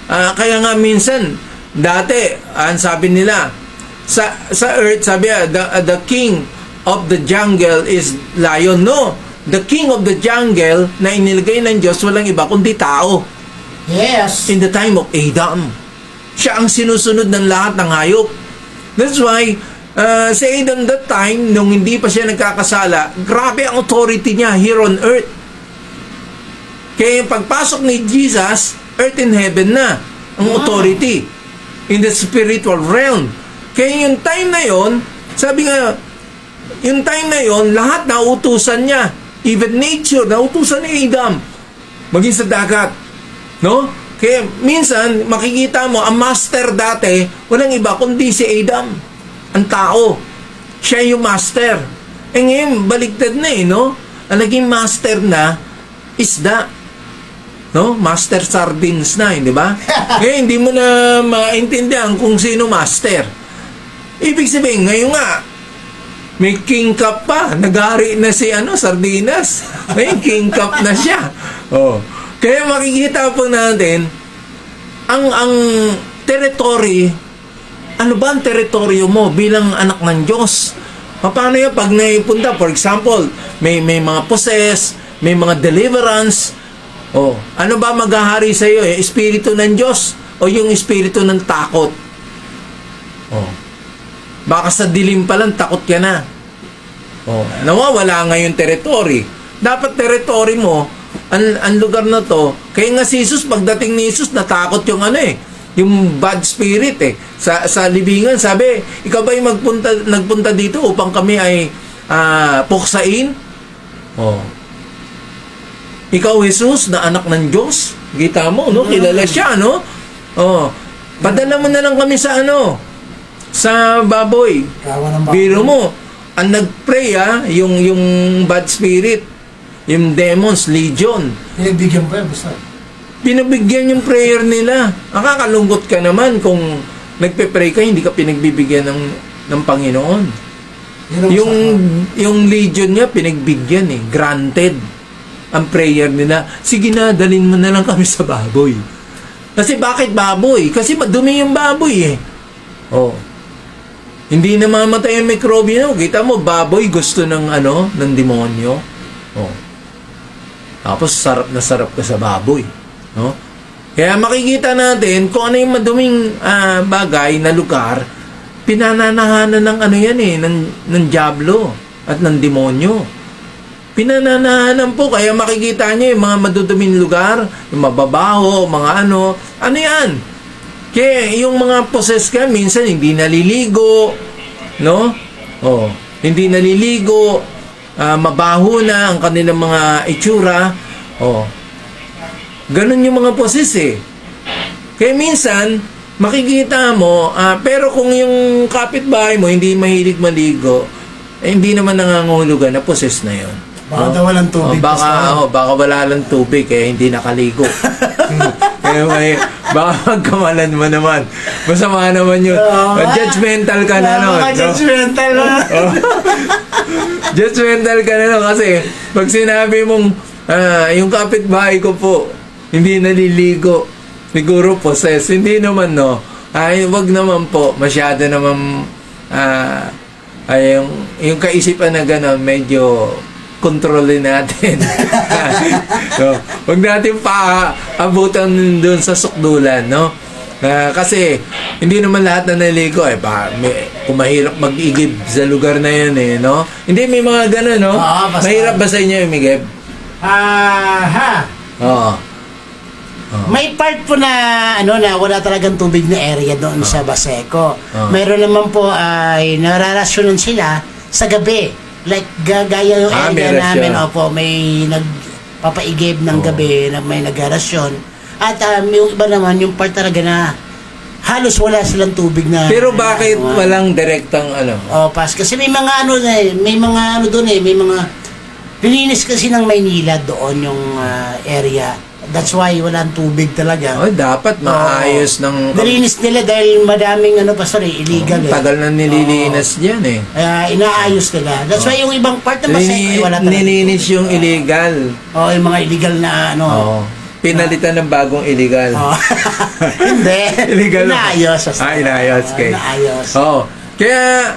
Kaya nga minsan, dati, ang sabi nila, sa earth, sabi the king of the jungle is lion. No, the king of the jungle na inilagay ng Diyos, walang iba kundi tao. Yes. In the time of Adam, siya ang sinusunod ng lahat ng hayop. That's why, sa Adam that time, nung hindi pa siya nagkakasala, grabe ang authority niya here on earth. Kaya yung pagpasok ni Jesus, earth and heaven na ang authority in the spiritual realm. Kaya yung time na yon, sabi nga, yung time na yon, lahat nautusan niya. Even nature, nautusan ni Adam. Maging sa dagat. No? Kaya minsan, makikita mo, ang master dati, walang iba kundi si Adam. Ang tao. Siya yung master. Eh ngayon, baliktad na eh, no? Ang naging master na, isda. No? Master sardines na, di ba? Ngayon, hindi mo na maintindihan kung sino master. Ibig sabihin, ngayon nga, may king cup pa. Nagari na si sardinas. May king cup na siya. Oh. Kaya makikita po natin, ang territory, ano ba ang teritoryo mo bilang anak ng Diyos? Paano yan pag naipunta? For example, may mga possess, may mga deliverance. Oh, ano ba maghahari sa iyo? Espiritu ng Diyos o yung espiritu ng takot? Oh. Baka sa dilim pa lang takot ka na. Oh, nawawala nga yung territory. Dapat territory mo ang lugar na to, kaya nga si Jesus, pagdating ni Jesus, natakot yung yung bad spirit sa libingan. Sabi, ikaw ba yung nagpunta dito upang kami ay puksain? Oh. Ikaw, Jesus, na anak ng Diyos. Kita mo, no? Kilala siya, no? Oh. Padala mo na lang kami sa sa baboy. Biro mo, ang nag-pray yung bad spirit, yung demons, legion. Pinagbigyan pa yan, basta. Pinabigyan yung prayer nila. Nakakalungkot ka naman kung nagpe-pray ka, hindi ka pinagbibigyan ng Panginoon. Yung legion niya, pinagbigyan granted ang prayer nila. Sige na, dalhin mo na lang kami sa baboy. Kasi bakit baboy? Kasi madumi yung baboy Oh. Hindi na mamatay yung mikrobyo. Kita mo, baboy gusto ng ng demonyo. Oh. Tapos sarap na sarap ka sa baboy. No? Kaya makikita natin kung ano yung maduming bagay na lugar, pinananahanan ng ng diablo at ng demonyo. Pinananahanan po, kaya makikita niyo yung mga maduduming lugar, yung mababaho, mga ano yan? Kaya yung mga possessed ka, minsan hindi naliligo, no? Oh, hindi naliligo, mabaho na ang kanilang mga itsura. Oh. Ganun yung mga possessed Kaya minsan, makikita mo, pero kung yung kapitbahay mo hindi mahilig maligo, hindi naman nangangahulugan na possessed na yon. Baka daw walang tubig. Baka wala lang tubig kaya hindi nakaligo. Kaya baka magkamalan mo naman. Masama naman yun. Judgmental ka na nun. Judgmental na. Judgmental ka na nun kasi pag sinabi mong yung kapitbahay ko po hindi naliligo, siguro possessed. Hindi naman, no. Ay, wag naman po. Masyado naman yung kaisipan na gano'n, medyo kontrolin natin. So, wag natin paabutan dun sa sukdulan, no? Kasi hindi naman lahat na naligo kung mahirap mag-igib sa lugar na yun no? Hindi, may mga gano'n, no? Mahirap ba sa inyo umigib? Oo. May part po na na wala talagang tubig na area doon sa Baseco. Mayroon naman po ay nararasyonan sila sa gabi. Like gaya yung area namin, may nagpapaigib ng gabi na may nagrasyon. At yung iba naman, yung part talaga na halos wala silang tubig na. Pero bakit walang direktang kasi may mga may mga doon may mga lininis kasi ng Maynila doon yung area. That's why walang tubig talaga. Dapat maayos ng... Nilinis nila dahil madaming illegal Tagal na nililinis dyan Kaya inaayos nila. That's why yung ibang part na Baseco wala talaga. Nilinis yung illegal. Yung mga illegal na Pinalitan ng bagong illegal. Hindi. Illegal. Inaayos. Inaayos. Okay. Inaayos. Kaya,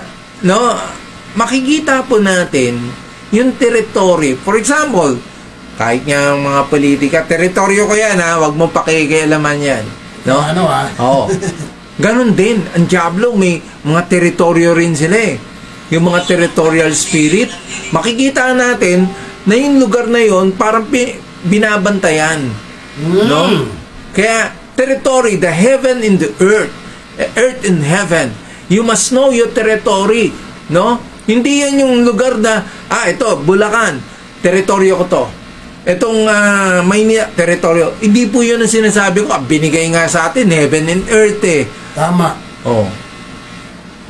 makikita po natin yung territory. For example, kahit nga mga politika, teritoryo ko yan wag mo pakikialaman yan. No? Ganon din, ang Diablo may mga teritoryo rin sila Yung mga territorial spirit, makikita natin na yung lugar na yon parang binabantayan. No? Kaya, territory, the heaven in the earth in heaven. You must know your territory. No? Hindi yan yung lugar na, ito, Bulacan, teritoryo ko to. Itong Maynila, teritoryo. Hindi po yun ang sinasabi ko. Binigay nga sa atin, heaven and earth Tama.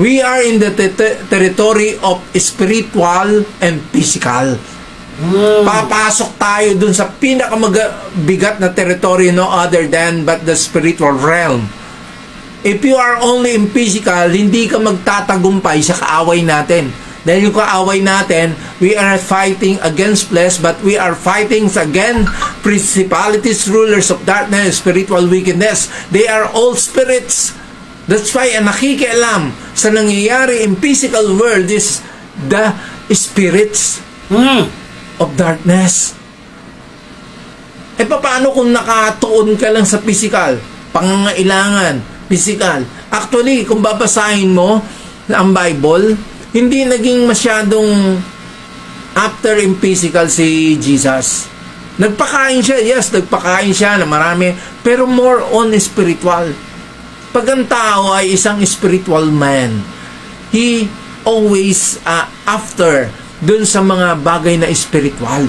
We are in the territory of spiritual and physical. Papasok tayo dun sa pinakamabigat na territory, no other than but the spiritual realm. If you are only in physical, hindi ka magtatagumpay sa kaaway natin. Dahil yung kaaway natin, we are fighting against flesh, but we are fighting against principalities, rulers of darkness, spiritual wickedness. They are all spirits. That's why ang nakikialam sa nangyayari in physical world is the spirits of darkness. Paano kung nakatuon ka lang sa physical? Pangangailangan, physical. Actually, kung babasahin mo ang Bible, hindi naging masyadong after in physical si Jesus. Nagpakain siya, yes, nagpakain siya na marami, pero more on spiritual. Pag ang tao ay isang spiritual man, he always after dun sa mga bagay na spiritual.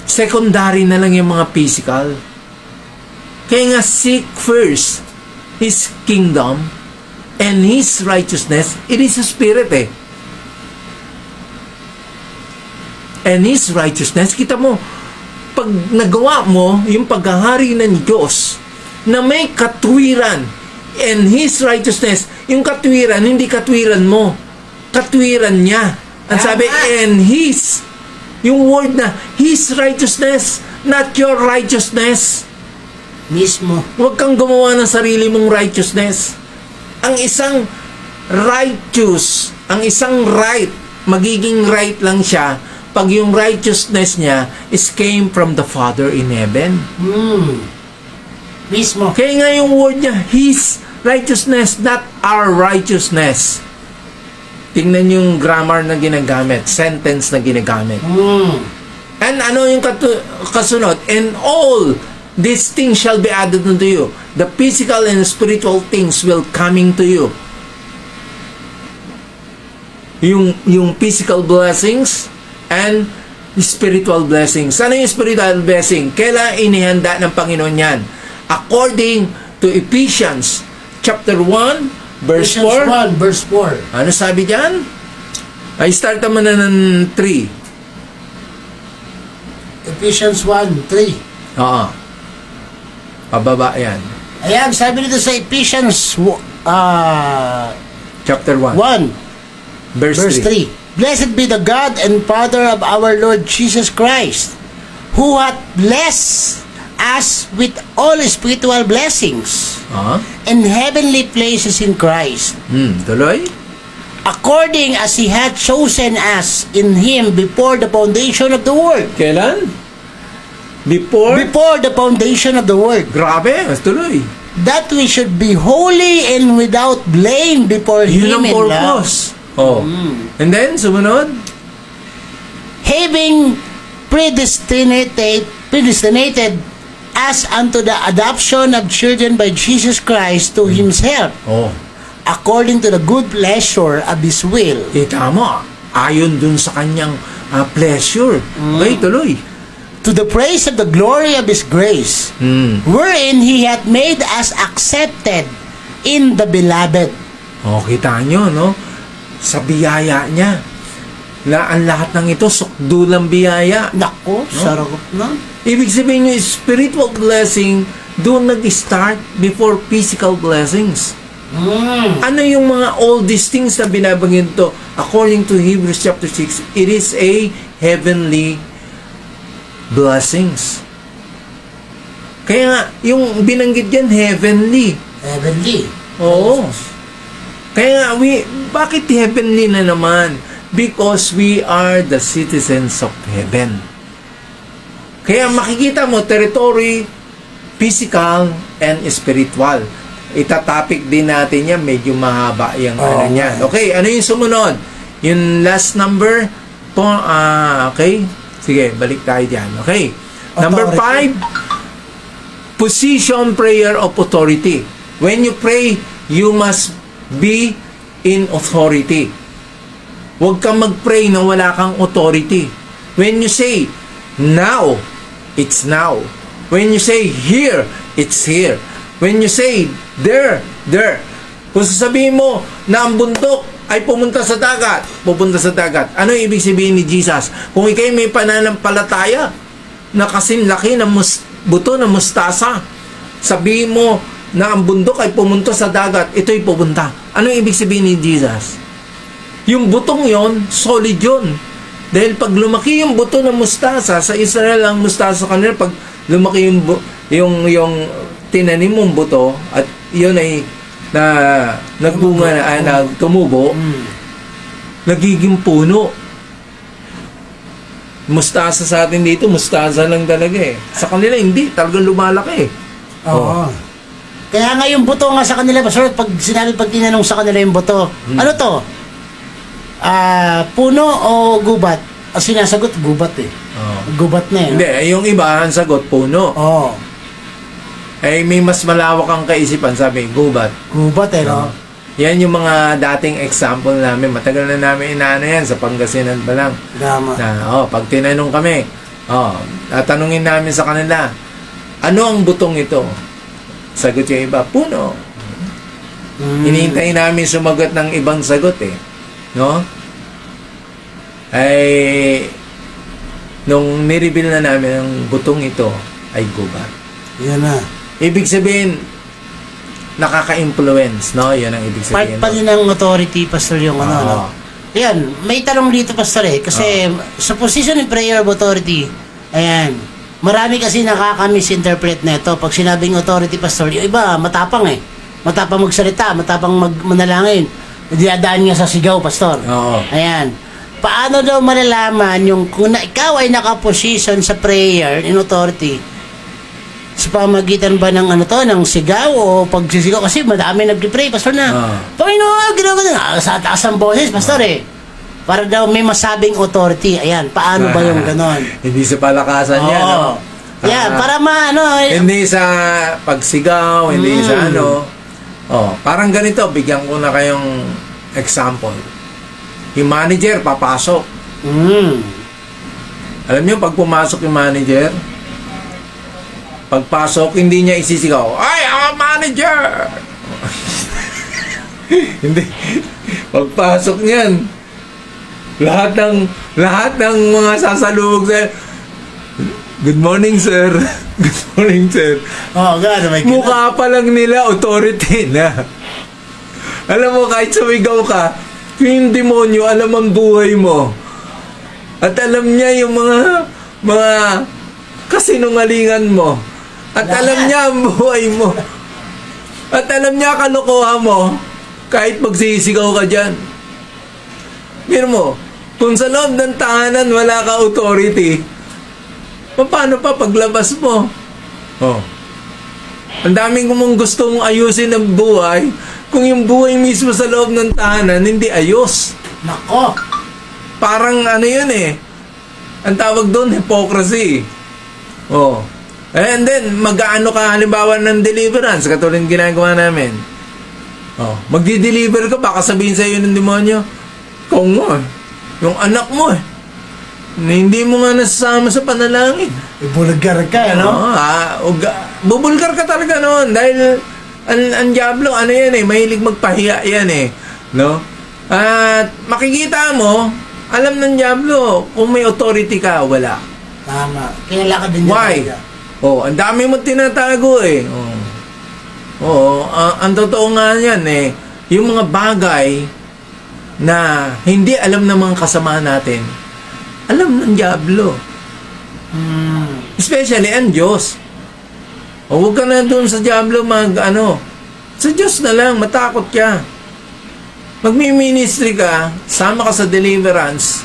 Secondary na lang yung mga physical. Kaya nga, seek first His kingdom and His righteousness. It is a spirit And His righteousness, kita mo, pag nagawa mo yung paghahari ng Diyos na may katwiran and His righteousness, yung katwiran, hindi katwiran mo, katwiran niya. Ang sabi, and His, yung word na His righteousness, not your righteousness. Mismo. Huwag kang gumawa ng sarili mong righteousness. Ang isang righteous, ang isang right, magiging right lang siya pag yung righteousness niya is came from the Father in heaven. Mismo. Kaya nga yung word niya, His righteousness, not our righteousness. Tingnan yung grammar na ginagamit, sentence na ginagamit. And ano yung kasunod? And all these things shall be added unto you. The physical and spiritual things will coming to you. Yung physical blessings and spiritual blessings. Ano yung spiritual blessing? Kailan inihanda ng Panginoon yan? According to Ephesians chapter 1 verse 4. 1 verse 4. Ano sabi diyan? Ay start naman na ng 3. Ephesians 1:3. Oo. Pababa yan. Ayan, sabi nito sa Ephesians Chapter 1. 1 Verse 3. 3. Blessed be the God and Father of our Lord Jesus Christ, who hath blessed us with all spiritual blessings in heavenly places in Christ, Tuloy? according as He hath chosen us in Him before the foundation of the world. Kailan? Before? Before the foundation of the world, Grabe, tuloy. that we should be holy and without blame before Yun ang Him in love, purpose. Oh. And then, sumunod? having predestinated us unto the adoption of children by Jesus Christ to Himself, Oh. according to the good pleasure of His will. Tama. Ayon dun sa kanyang pleasure. Okay, tuloy. To the praise of the glory of His grace, wherein He hath made us accepted in the beloved. Oh, kita nyo, no? Sa biyaya niya. Ang lahat ng ito, sukdulang biyaya. Nako, sarap na. Ibig sabihin yung spiritual blessing, doon nag-start before physical blessings. Ano yung mga all these things na binabanggit to? According to Hebrews chapter 6, it is a heavenly blessings. Kaya nga, yung binanggit yan, heavenly. Heavenly. Oo. Kaya nga, bakit heavenly na naman? Because we are the citizens of heaven. Kaya makikita mo, territory, physical, and spiritual. Itatopic din natin yan, medyo mahaba yung ano niyan. Okay, ano yung sumunod? Yung last number po, okay? Sige, balik tayo dyan. Okay. Number 5, position prayer of authority. When you pray, you must be in authority. Huwag kang mag-pray na wala kang authority. When you say, now, it's now. When you say, here, it's here. When you say, there. Kung sasabihin mo na ang bundok ay pumunta sa dagat, pupunta sa dagat. Ano ibig sabihin ni Jesus? Kung ikay may pananampalataya na kasing laki ng buto ng mustasa, sabihin mo na ang bundok ay pumunta sa dagat, ito'y pupunta. Ano ibig sabihin ni Jesus? Yung butong yon, solid yun. Dahil pag lumaki yung buto ng mustasa, sa Israel ang mustasa kanila, pag lumaki yung tinanim mong buto, at yun ay nagbunga na tumubo, nagiging puno. Mustasa sa atin dito, mustasa lang talaga eh. Sa kanila hindi, talagang lumalaki. Oo. Kaya nga yung buto nga sa kanila, Pastor, pag tinanong sa kanila yung buto, ano to? Puno o gubat? ang sinasagot, gubat eh. Oh. Gubat na eh. Hindi, yung iba, ang sagot, puno. Oo. Eh, may mas malawak ang kaisipan, sabi, gubat. Gubat eh, no? Yan yung mga dating example namin. Matagal na namin inaano yan sa Pangasinan pa lang. Tama. Pag tinanong kami, tatanungin namin sa kanila, ano ang butong ito? Sagot yung iba, puno. Hinihintay namin sumagot ng ibang sagot eh. No? Ay, nung nireveal na namin ang butong ito ay gubat. Yan na. Ibig sabihin, nakaka-influence, no? Yan ang ibig Part sabihin. pa din ng authority, Pastor, yung ano, Oo. no? Yan, may tanong dito, Pastor, eh. Kasi sa position in prayer of authority, ayan, marami kasi nakaka-misinterpret na ito. Pag sinabing authority, Pastor, yung iba, matapang eh. Matapang magsalita, matapang manalangin. Diadaan nga sa sigaw, Pastor. Oo. Ayan. Paano daw malalaman yung kung ikaw ay nakaposition sa prayer in authority, sa pamagitan ba ng ano to, ng sigaw o pagsisigaw? Kasi madami nagpipray, Pastor, na Panginoon, ginagawa na sa taas ng boses, Pastor, eh. Para daw may masabing authority. Ayan, paano ba yung ganon? Hindi sa palakasan yan, no? Yan, para maano. Hindi sa pagsigaw, hindi sa ano. Parang ganito, bigyan ko na kayong example. Yung manager, papasok. Alam niyo, pag pumasok yung manager, pagpasok, hindi niya isisigaw, "Ay, I'm a manager!" Hindi. Pagpasok niyan, lahat ng mga sasalubog sa, "Good morning, sir." "Good morning, sir." God, my God. Mukha pa lang nila, authority na. Alam mo, kahit sumigaw ka, yung demonyo, alam ang buhay mo. At alam niya yung mga kasinungalingan mo. At alam niya ang buhay mo. At alam niya kalokohan mo. Kahit magsisigaw ka dyan. Pero mo, kung sa loob ng tahanan wala ka authority, paano pa paglabas mo? Ang daming mong gustong ayusin ng buhay, kung yung buhay mismo sa loob ng tahanan hindi ayos. Nako. Parang ano yun eh. Ang tawag doon, hypocrisy. And then, mag-aano ka halimbawa ng deliverance, katulad ng ginagawa namin. Magdi-deliver ka, baka sabihin sa iyo ng demonyo, ikaw mo eh. Yung anak mo eh. Hindi mo nga nasasama sa panalangin. Ibulgar ka, ano? Bubulgar ka talaga noon dahil ang diablo, ano yan eh, mahilig magpahiya yan eh. No? At makikita mo, alam ng diablo, kung may authority ka, wala. Tama. Kilala ka din Why? niya. Ang dami mo tinatago eh. Ang totoo nga yan eh, yung mga bagay na hindi alam ng mga kasama natin, alam ng diablo. Especially ang Diyos. Huwag ka na doon sa diablo sa Diyos na lang, matakot ka. Magmi-ministry ka, sama ka sa deliverance,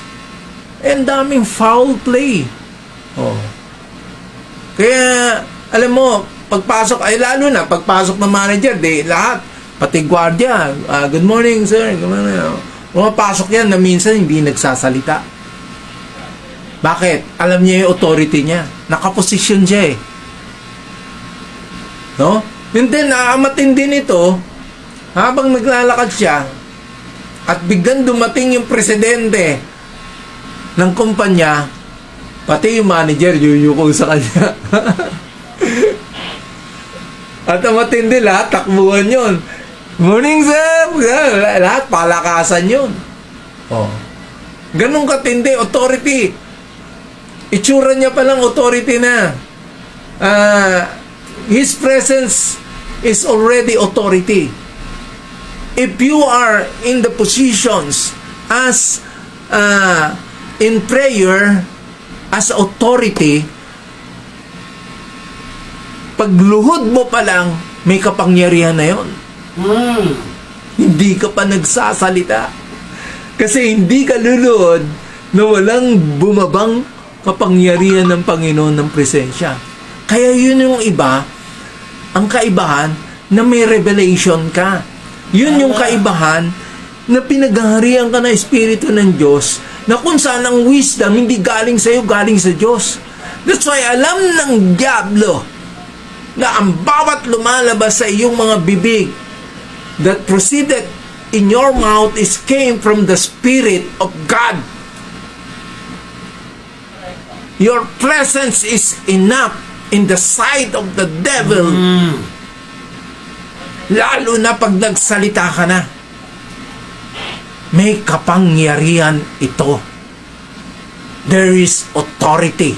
ang daming foul play. Kaya, alam mo, pagpasok, ay lalo na, pagpasok ng manager, lahat, pati gwardiya, "Good morning, sir." Pumapasok yan na minsan hindi nagsasalita. Bakit? Alam niya yung authority niya. Nakaposisyon siya eh. No? And then, matindi nito, habang naglalakad siya, at biglang dumating yung presidente ng kumpanya, pati yung manager, yuyuko sa kanya. At ang matindi, lahat takbuhan yun. "Morning, sir!" Lahat palakasan yun. Ganun katindi, authority. Itsura niya palang authority na. His presence is already authority. If you are in the positions as in prayer, as authority, pagluhod mo pa lang, may kapangyarihan na yon. Hindi ka pa nagsasalita. Kasi hindi ka luluhod na walang bumabang kapangyarihan ng Panginoon ng presensya. Kaya yun yung iba, ang kaibahan na may revelation ka. Yun yung kaibahan na pinaghaharian ka ng Espiritu ng Diyos na kung saan ang wisdom hindi galing sa iyo, galing sa Diyos. That's why alam ng diablo na ang bawat lumalabas sa iyong mga bibig that proceeded in your mouth is came from the Spirit of God. Your presence is enough in the sight of the devil. Lalo na pag nagsalita ka na. May kapangyarihan ito. There is authority.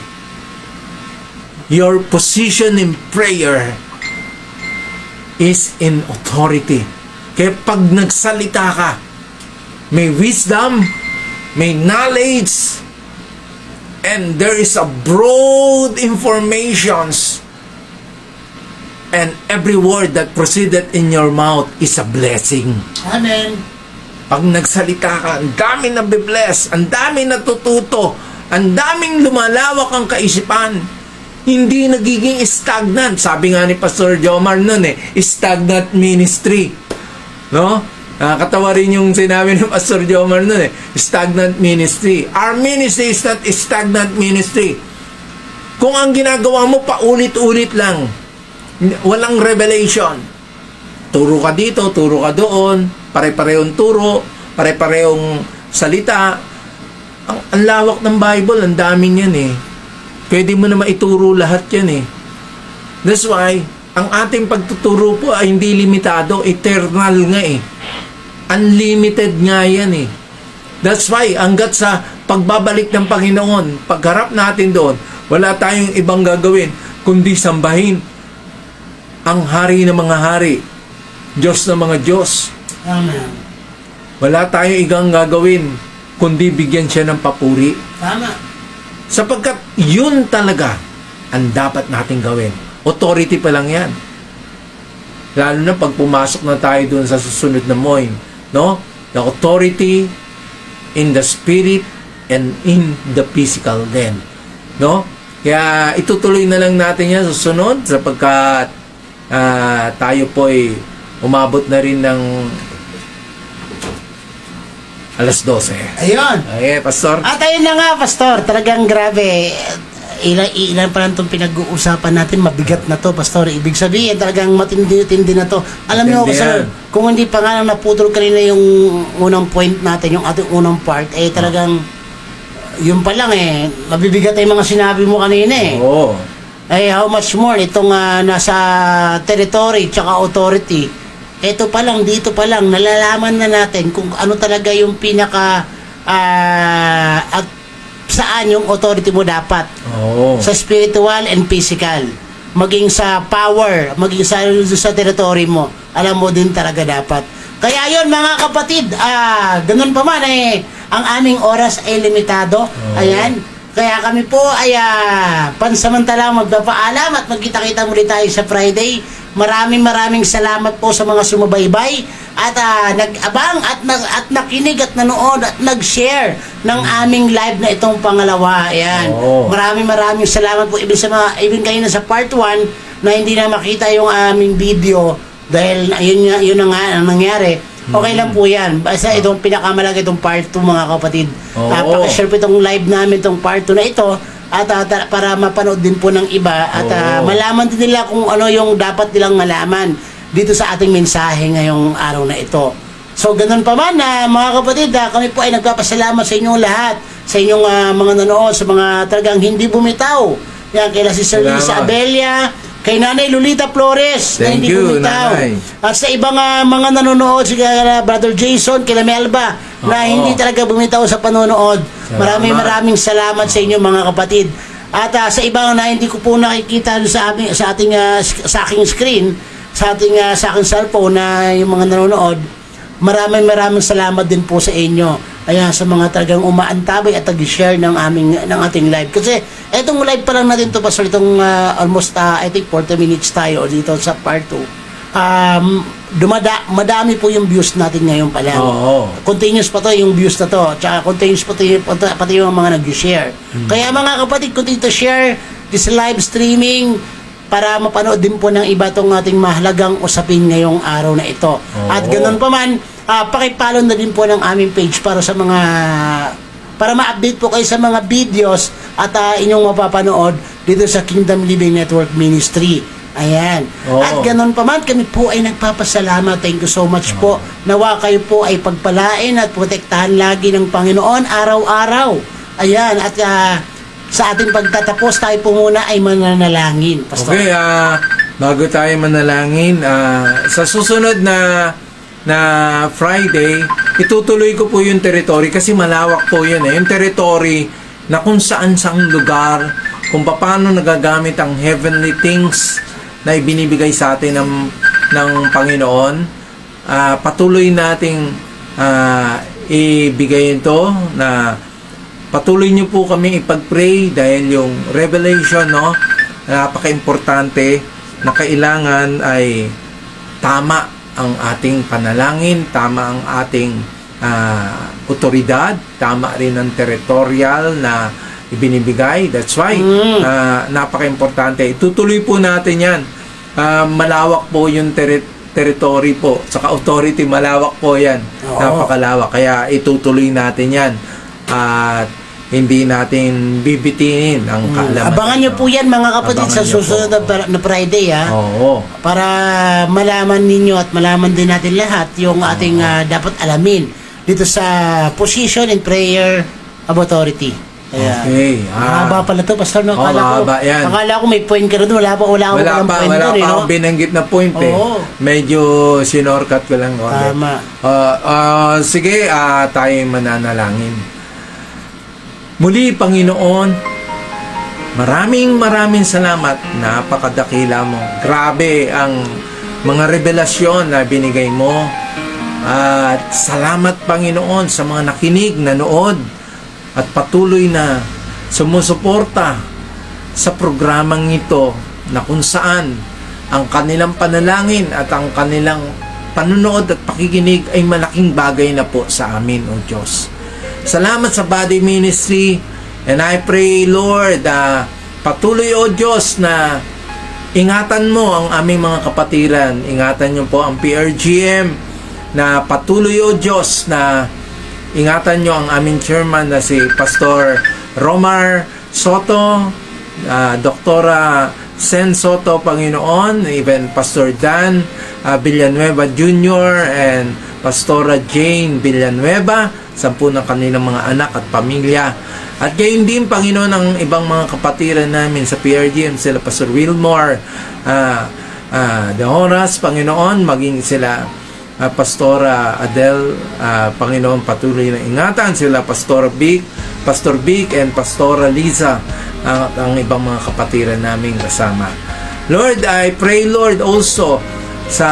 Your position in prayer is in authority. Kaya pag nagsalita ka, may wisdom, may knowledge, and there is a broad informations, and every word that proceeded in your mouth is a blessing. Amen. Pag nagsalita ka, ang dami na be-bless, ang dami natututo, ang daming lumalawak ang kaisipan. Hindi nagiging stagnant. Sabi nga ni Pastor Jomar nun stagnant ministry. No? Nakakatawa rin yung sinabi ng Pastor Jomar nun stagnant ministry. Our ministry is not stagnant ministry. Kung ang ginagawa mo paulit-ulit lang, walang revelation. Turo ka dito, turo ka doon, pare-parehong turo, pare-parehong salita. Ang lawak ng Bible, ang daming yan Pwede mo na maituro lahat yan That's why, ang ating pagtuturo po ay hindi limitado, eternal nga Unlimited nga yan That's why, hanggat sa pagbabalik ng Panginoon, pagharap natin doon, wala tayong ibang gagawin, kundi sambahin ang hari ng mga hari, Diyos ng mga Diyos. Amen. Wala tayong igang gagawin, kundi bigyan siya ng papuri. Tama. Sapagkat yun talaga ang dapat natin gawin. Authority pa lang yan. Lalo na pag pumasok na tayo dun sa susunod na moin. No? The authority in the spirit and in the physical then. No? Kaya itutuloy na lang natin yan sa susunod sapagkat tayo po'y umabot na rin ng alas 12. Ayun. Okay, Pastor. At ayun na nga, Pastor. Talagang grabe. Ilan pa lang itong pinag-uusapan natin. Mabigat na to, Pastor. Ibig sabihin, talagang matindi-tindi na to. Alam niyo, Matindi Pastor, yan. kung hindi pa nga naputol kanina yung unang point natin, yung ating unang part, talagang, yun pa lang mabibigat yung mga sinabi mo kanina Oo. how much more itong nasa territory tsaka authority. Ito pa lang, dito pa lang, nalalaman na natin kung ano talaga yung pinaka at saan yung authority mo dapat. Oo. Sa spiritual and physical. Maging sa power, maging sa territory mo. Alam mo din talaga dapat. Kaya yun mga kapatid, ganun pa man ang aming oras ay limitado. Ayan. Kaya kami po ay pansamantala magpapaalam at magkita-kita muli tayo sa Friday. Maraming salamat po sa mga sumubaybay at nag-abang at nakinig at nanood at nag-share ng aming live na itong pangalawa. Ayan. Oo. Maraming salamat po even kayo na sa part 1 na hindi na makita yung aming video dahil yun na nga ang nangyari. Okay lang po yan. Basta itong pinakamalaki itong part 2 mga kapatid. Oo. Pakishare po itong live namin itong part 2 na ito at para mapanood din po ng iba at Oo. malaman din nila kung ano yung dapat nilang malaman dito sa ating mensahe ngayong araw na ito. So ganun pa man mga kapatid, kami po ay nagpapasalamat sa inyong lahat, sa inyong mga nanood, sa mga talagang hindi bumitaw. Yan, kay Sister Salamat. Lisa Abelia, kay Nanay Lolita Flores na Thank hindi you, bumitaw. Nanay. At sa ibang mga nanonood, si Brother Jason, kay Melba, na Oo. hindi talaga bumitaw sa panonood. Salamat. Maraming salamat sa inyo mga kapatid. At sa ibang na hindi ko po nakikita sa aking screen, sa aking cellphone na yung mga nanonood, maraming salamat din po sa inyo. Ayan, sa mga talagang umaantabay at nag-share ng ating live. Kasi etong live pa lang natin to, Pastor, itong almost I think 40 minutes tayo dito sa part 2. Madami po yung views natin ngayon pa lang. Oo. Continuous pa to yung views na to. Tsaka continuous pati yung mga nag-share. Kaya mga kapatid, continue to share this live streaming para mapanood din po ng iba tong ating mahalagang usapin ngayong araw na ito. At ganun pa man, pakipollow na din po ng aming page para sa mga para ma-update po kayo sa mga videos at inyong mapapanood dito sa Kingdom Living Network Ministry. Ayan. Oo. At ganun pa man, kami po ay nagpapasalamat. Thank you so much po. Nawa kayo po ay pagpalain at protektahan lagi ng Panginoon araw-araw. Ayan. At sa ating pagtatapos, tayo po muna ay mananalangin, Pastor. Okay, bago tayo manalangin, sa susunod na Friday, itutuloy ko po yung territory kasi malawak po yun yung territory na kung saan-saang lugar, kung paano nagagamit ang heavenly things na ibinibigay sa atin ng Panginoon. Patuloy nating ibigay ito na patuloy niyo po kami ipag-pray dahil yung revelation, napaka-importante na kailangan ay tama ang ating panalangin, tama ang ating otoridad, tama rin ang territorial na ibinibigay. That's why napaka-importante. Itutuloy po natin yan. Malawak po yung territory po. Saka authority, malawak po yan. Oo. Napakalawak. Kaya itutuloy natin yan. At hindi natin bibitinin ang kaalaman. Abangan nyo po yan mga kapatid sa Abangan nyo susunod po. na Friday Oo. para malaman ninyo at malaman din natin lahat yung ating dapat alamin dito sa Position in Prayer of Authority. Ayan. Okay. Mahaba pala to, Pastor. No? Oo, mahaba yan. Akala ko may point ka rin. Wala pa Wala pa point akong binanggit na point Oo. Medyo sinorkat ko lang. Okay. Tama. Sige, tayo mananalangin. Muli, Panginoon, maraming salamat. Napakadakila mo. Grabe ang mga revelasyon na binigay mo. At salamat, Panginoon, sa mga nakinig, nanood, at patuloy na sumusuporta sa programang ito na kung saan ang kanilang panalangin at ang kanilang panunood at pakikinig ay malaking bagay na po sa amin, O Diyos. Salamat sa Body Ministry, and I pray, Lord, patuloy, O Diyos, na ingatan mo ang aming mga kapatiran. Ingatan niyo po ang PRGM, na patuloy, O Diyos, na ingatan nyo ang aming chairman na si Pastor Romar Soto, Doktora Sen Soto, Panginoon, even Pastor Dan Villanueva Jr. and Pastora Jane Villanueva, 10 ng kanilang mga anak at pamilya. At gayon din, Panginoon, ang ibang mga kapatiran namin sa PRGM, sila Pastor Wilmore De Horas, Panginoon, maging sila Pastora Adele, Panginoon, patuloy na ingatan sila, Pastor Vic, and Pastora Liza, ang ibang mga kapatiran naming kasama. Lord, I pray, Lord, also sa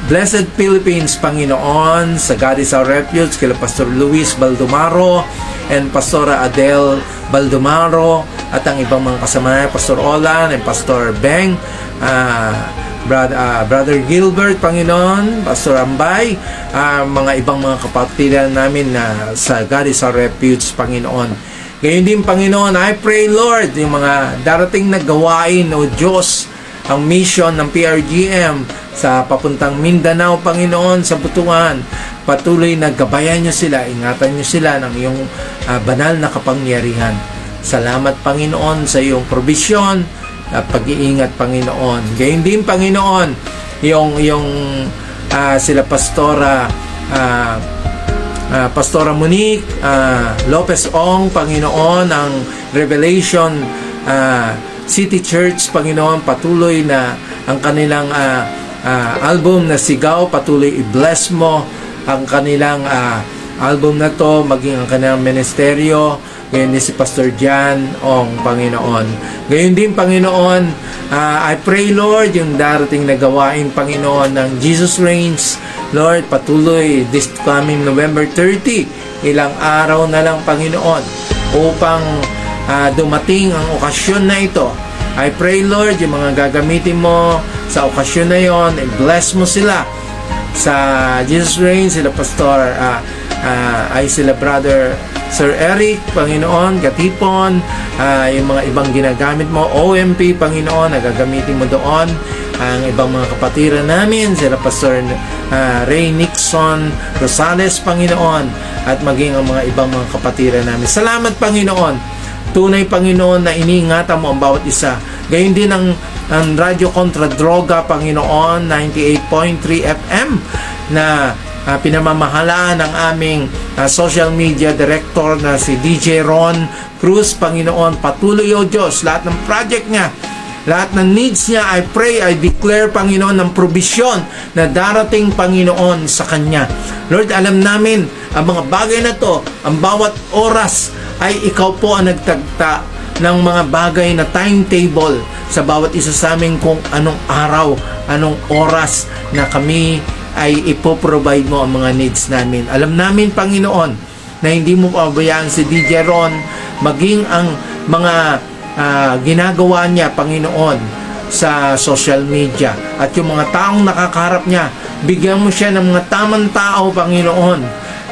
Blessed Philippines, Panginoon, sa God is our refuge, kila Pastor Luis Baldomaro and Pastora Adele Baldomaro, at ang ibang mga kasama, Pastor Olan and Pastor Beng, Brother Gilbert, Panginoon, Pastor Ambay, mga ibang mga kapatiran namin na sa God is our refuge, Panginoon. Ngayon din, Panginoon, I pray, Lord, yung mga darating na gawain, O Diyos, ang mission ng PRGM sa papuntang Mindanao, Panginoon, sa Butuan, patuloy na gabayan nyo sila, ingatan nyo sila ng iyong banal na kapangyarihan. Salamat, Panginoon, sa iyong provision at pag-iingat, Panginoon. Gayon din, Panginoon, yung sila Pastora Monique Lopez Ong, Panginoon, ang Revelation City Church, Panginoon, patuloy na ang kanilang album na Sigaw, patuloy i-bless mo ang kanilang album na to, maging ang kanilang ministeryo. Ngayon din si Pastor Jan Ong, Panginoon. Ngayon din, Panginoon, I pray, Lord, yung darating na gawain, Panginoon, ng Jesus Reigns, Lord, patuloy this coming November 30, ilang araw na lang, Panginoon, upang dumating ang okasyon na ito. I pray, Lord, yung mga gagamitin mo sa okasyon na yon, bless mo sila sa Jesus Reigns, sila Pastor sila Brother Sir Eric, Panginoon, Gatipon, yung mga ibang ginagamit mo, OMP, Panginoon, nagagamitin mo doon, ang ibang mga kapatiran namin, sila Pastor Ray Nixon Rosales, Panginoon, at maging ang mga ibang mga kapatiran namin. Salamat, Panginoon. Tunay, Panginoon, na iniingatan mo ang bawat isa. Gayon din ang Radyo Kontra Droga, Panginoon, 98.3 FM na pinamamahalaan ng aming social media director na si DJ Ron Cruz. Panginoon, patuloy, O Diyos, lahat ng project niya, lahat ng needs niya, I pray, I declare, Panginoon, ng provision na darating, Panginoon, sa Kanya. Lord, alam namin ang mga bagay na to, ang bawat oras ay ikaw po ang nagtagta ng mga bagay na timetable sa bawat isa sa amin kung anong araw, anong oras na kami ay ipoprovide mo ang mga needs namin. Alam namin, Panginoon, na hindi mo pabayaan si DJ Ron, maging ang mga ginagawa niya, Panginoon, sa social media at yung mga taong nakakaharap niya, bigyan mo siya ng mga tamang tao, Panginoon,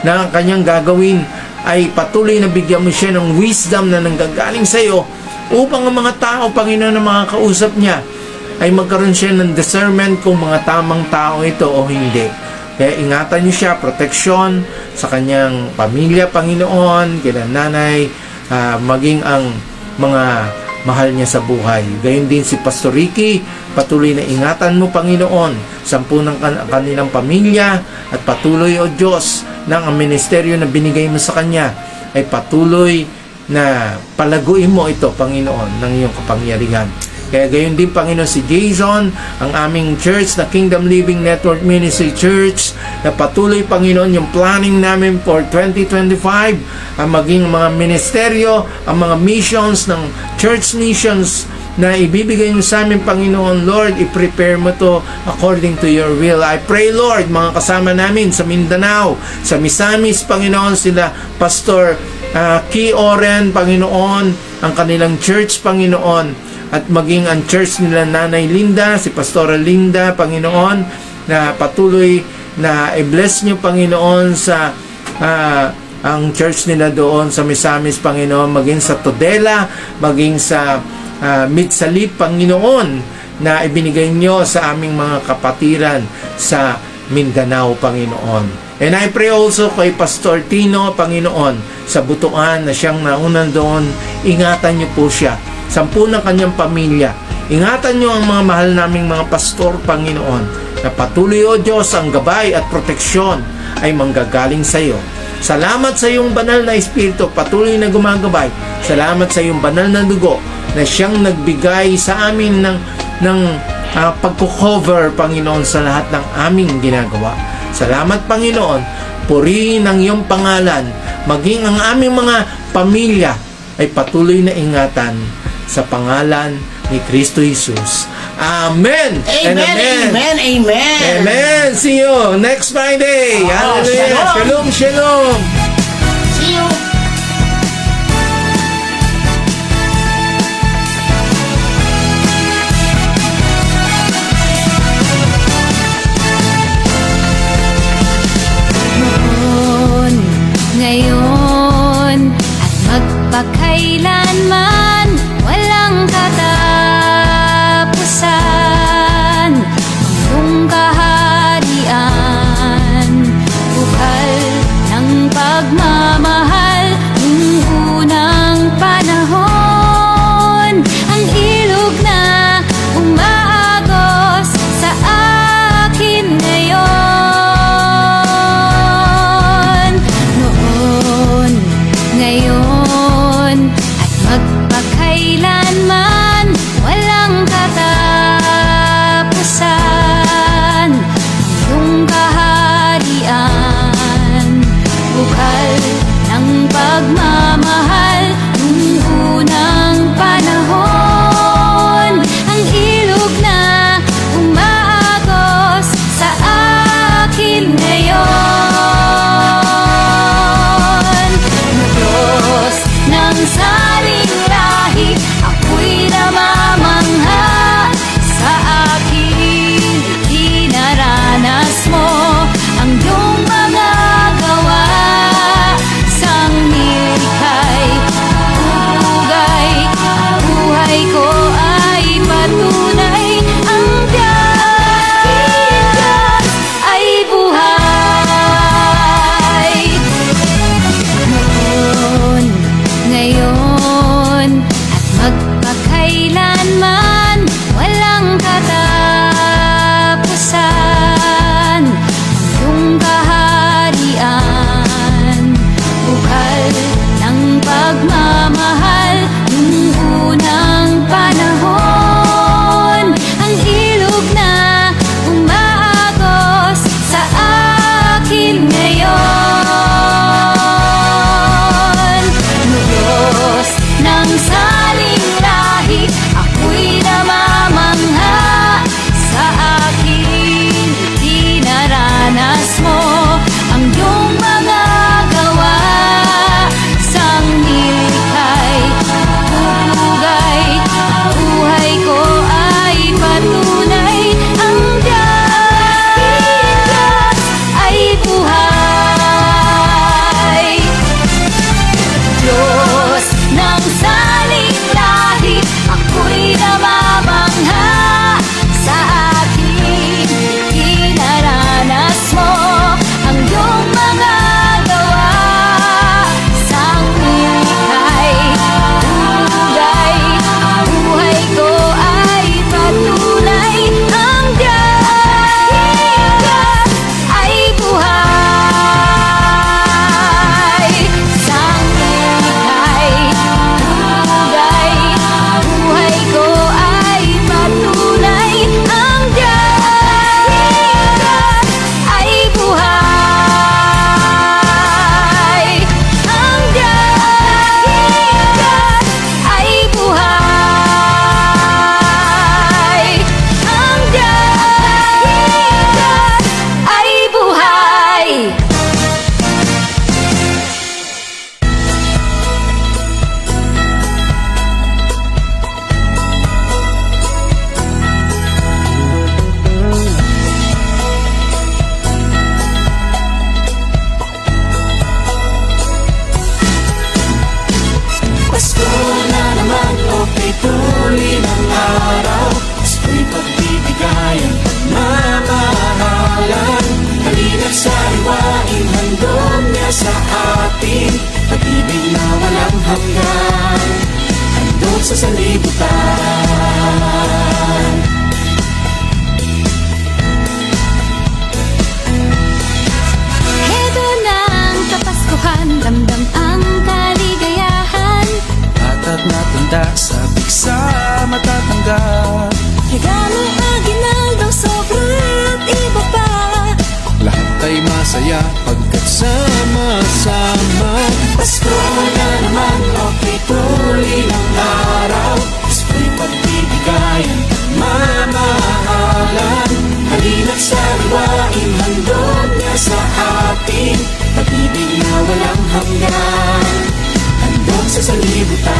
na ang kanyang gagawin ay patuloy na bigyan mo siya ng wisdom na nanggagaling sa iyo upang ang mga tao, Panginoon, na mga kausap niya ay magkaroon siya ng discernment kung mga tamang tao ito o hindi. Kaya ingatan niyo siya, proteksyon sa kanyang pamilya, Panginoon, kila nanay, maging ang mga mahal niya sa buhay. Gayon din si Pastor Ricky, patuloy na ingatan mo, Panginoon, sampu ng kanilang pamilya at patuloy, O Diyos, ng ang ministeryo na binigay mo sa kanya ay patuloy na palaguin mo ito, Panginoon, ng iyong kapangyarihan. Kaya gayon din, Panginoon, si Jason, ang aming church na Kingdom Living Network Ministry Church, na patuloy, Panginoon, yung planning namin for 2025, ang maging mga ministeryo, ang mga missions ng church missions na ibibigay mo sa amin, Panginoon. Lord, i-prepare mo to according to your will. I pray, Lord, mga kasama namin sa Mindanao, sa Misamis, Panginoon, sila Pastor Key Oren, Panginoon, ang kanilang church, Panginoon, at maging ang church nila Nanay Linda, si Pastora Linda, Panginoon, na patuloy na i-bless nyo, Panginoon, sa ang church nila doon sa Misamis, Panginoon, maging sa Todela, maging sa Mitsalip, Panginoon, na ibinigay nyo sa aming mga kapatiran sa Mindanao, Panginoon. And I pray also kay Pastor Tino, Panginoon, sa Butuan na siyang naunan doon, ingatan nyo po siya, sampu ng kanyang pamilya. Ingatan nyo ang mga mahal naming mga pastor, Panginoon, na patuloy, O Diyos, ang gabay at proteksyon ay manggagaling sa iyo. Salamat sa iyong banal na Espiritu, patuloy na gumagabay. Salamat sa iyong banal na dugo na siyang nagbigay sa amin ng pagko-cover, Panginoon, sa lahat ng aming ginagawa. Salamat, Panginoon. Purihin ang iyong pangalan. Maging ang aming mga pamilya ay patuloy na ingatan sa pangalan ni Kristo Jesus. Amen. Amen, And amen. amen, amen. Amen. See you next Friday. Hallelujah. Shalom. Shalom, shalom. See you. Noon, ngayon, at magpakailanman, walang katapusan. Ang iyong kaharian, bukal ng pagmamahal, nung unang panahon. Ang ilog na umaagos sa akin ngayon. Noon, ngayon, at magpakailanman, walang katapusan. Ang iyong kaharian, bukal ng pagmamahal, nung unang panahon. Ang ilog na umaagos sa akin ngayon. Diyos ng saling lahi, ako'y namamangha. Sa akin dinaranas mo ang iyong mga gawa. Sang nilikhay, pupugay, ang buhay ko ay patunay. Ang Diyos ay buhay. nagmamahal nung unang panahon. Ang ilog na umaagos sa akin ngayon. Lubos ng saling lahi, ako'y namamangha sa aking dinaranas mo. Ang iyong mga gawa sang nilikhay, pugay, buhay ko ay patunay. Ang Diyos ay buhay. Diyos ng saling lahi, ako'y namamangha sa aking dinaranas mo. Ang iyong mga gawa sang nilikhay, pugay, buhay ko ay patunay. Ang Diyos ay buhay. Sang nilikhay, pugay, buhay ko ay patunay. Ang Diyos ay buhay. Ang Diyos ay buhay. Ang Diyos ay buhay. Pasko na naman, okay, tuli ng araw. Pasko'y pagbibigayan, mamahalan. Halina't sariwain, handog niya sa atin. Pag-ibig na walang hanggan, handog sa sanlibutan. Heto na ang kapaskuhan, damdam ang kaligayahan. Bata't natanda, sabik sa matatanggap. Regalo aginaldo, sobra't iba pa. Lahat ay masaya pagkat sama-sama. Pasko na naman, okay, tuli ng araw. Pasko'y pagbibigayan, mamahalan. Halina't sariwain, handog niya sa atin. Pag-ibig na walang hanggan, handog sa sanlibutan.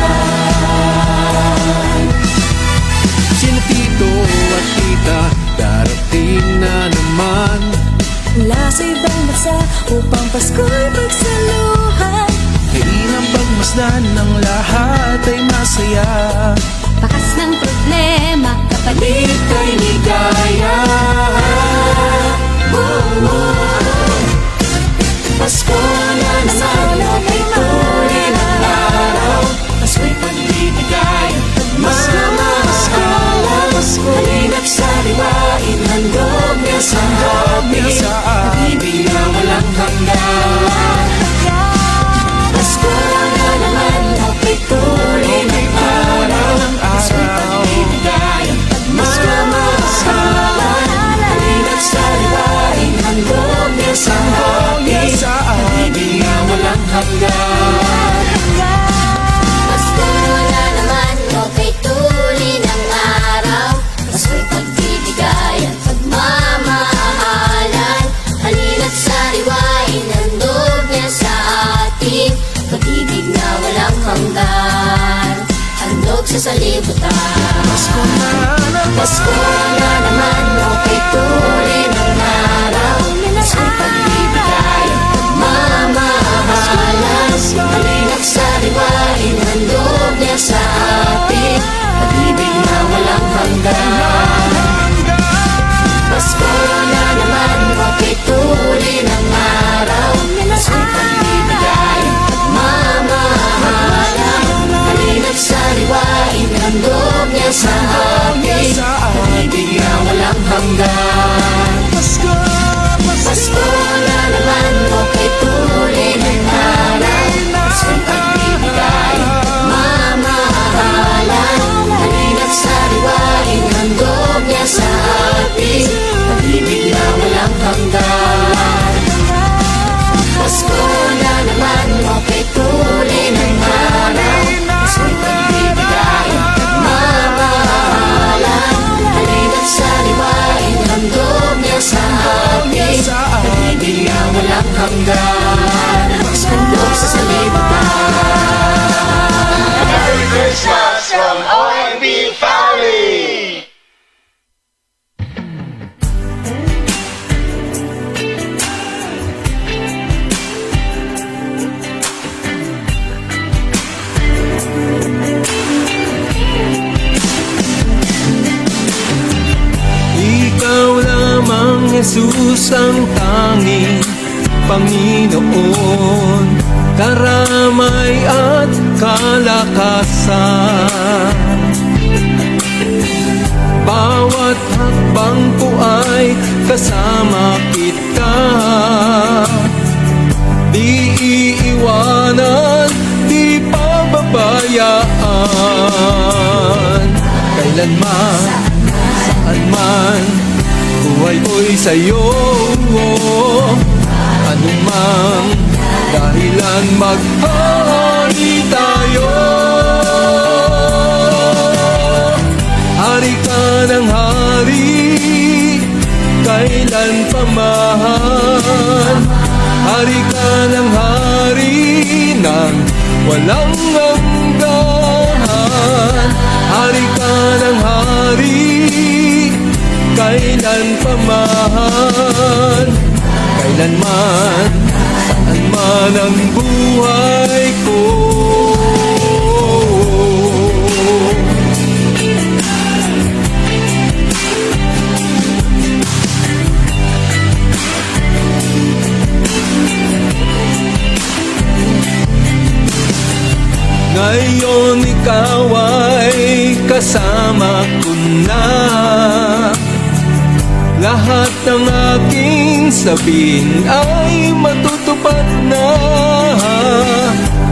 Sino tito at tita, darating na naman. Mula sa ibang bansa upang Pasko'y pagsaluhan. Kainang pagmasdan ng lahat ay masaya. Bakas ng problema, kapalit Palit ay ligaya. Pasko na naman, okay, tuli ng araw. Pasko'y pagbibigayan, mamahalan. Halina't sariwain, handog niya sa atin. Pag-ibig na walang hanggan. Pasko na naman, okay, tuli ng araw. Pasko'y pagbibigayan, mamahalan. Halina't sariwain, handog niya sa atin. Pag-ibig na walang hanggan. Pasko na naman, okay, tuli ng araw. Pasko'y pagbibigayan, pagmamahalan. Halina't sariwain, handog niya sa atin. Pag-ibig na walang hanggan, handog sa sanlibutan. Pasko na naman, okay, tuli ng araw. Pasko'y pagbibigayan, pagmamahalan. Halina't sariwain, handog niya sa atin. Pag-ibig na walang hanggan. Pasko na naman, okay, tuli ng araw. Pasko'y pagbibigayan, pagmamahalan. Halina't sariwain, handog niya sa atin. Pag-ibig ang tanging Panginoon, karamay at kalakasan. Bawat hakbang ko ay kasama kita, di iiwanan, di pababayaan. Kailanman, saan man, buhay ko'y sa'yo. Anumang dahilan, maghahari tayo. Hari ka ng hari, kailan pa man. Hari ka ng hari nang walang hanggan. Hari ka ng hari, kailan pa man. Kailanman, saan man ang buhay ko. Ngayon ikaw ay kasama ko na. Lahat ng aking sabihin ay matutupad na.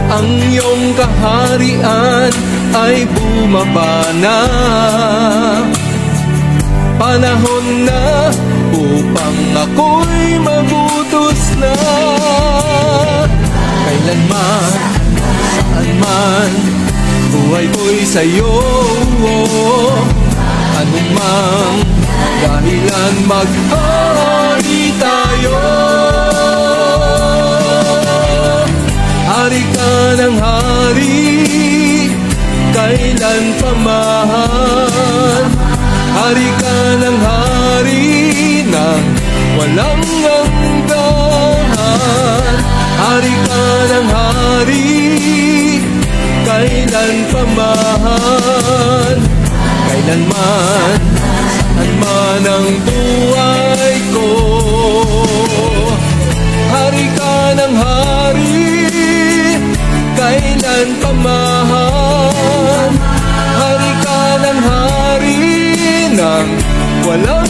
Ang iyong kaharian ay bumaba na. Panahon na upang ako'y mabutos na. Kailanman, saan man, buhay ko'y sa'yo. Anumang dahilan, maghahari tayo. Hari ka ng hari, kailan pa man. Hari ka ng hari nang walang hanggan. Hari ka ng hari, kailan pa man. Kailanman, saan man ang buhay ko. Hari ka ng hari, kailan pa man. Hari ka ng hari nang walang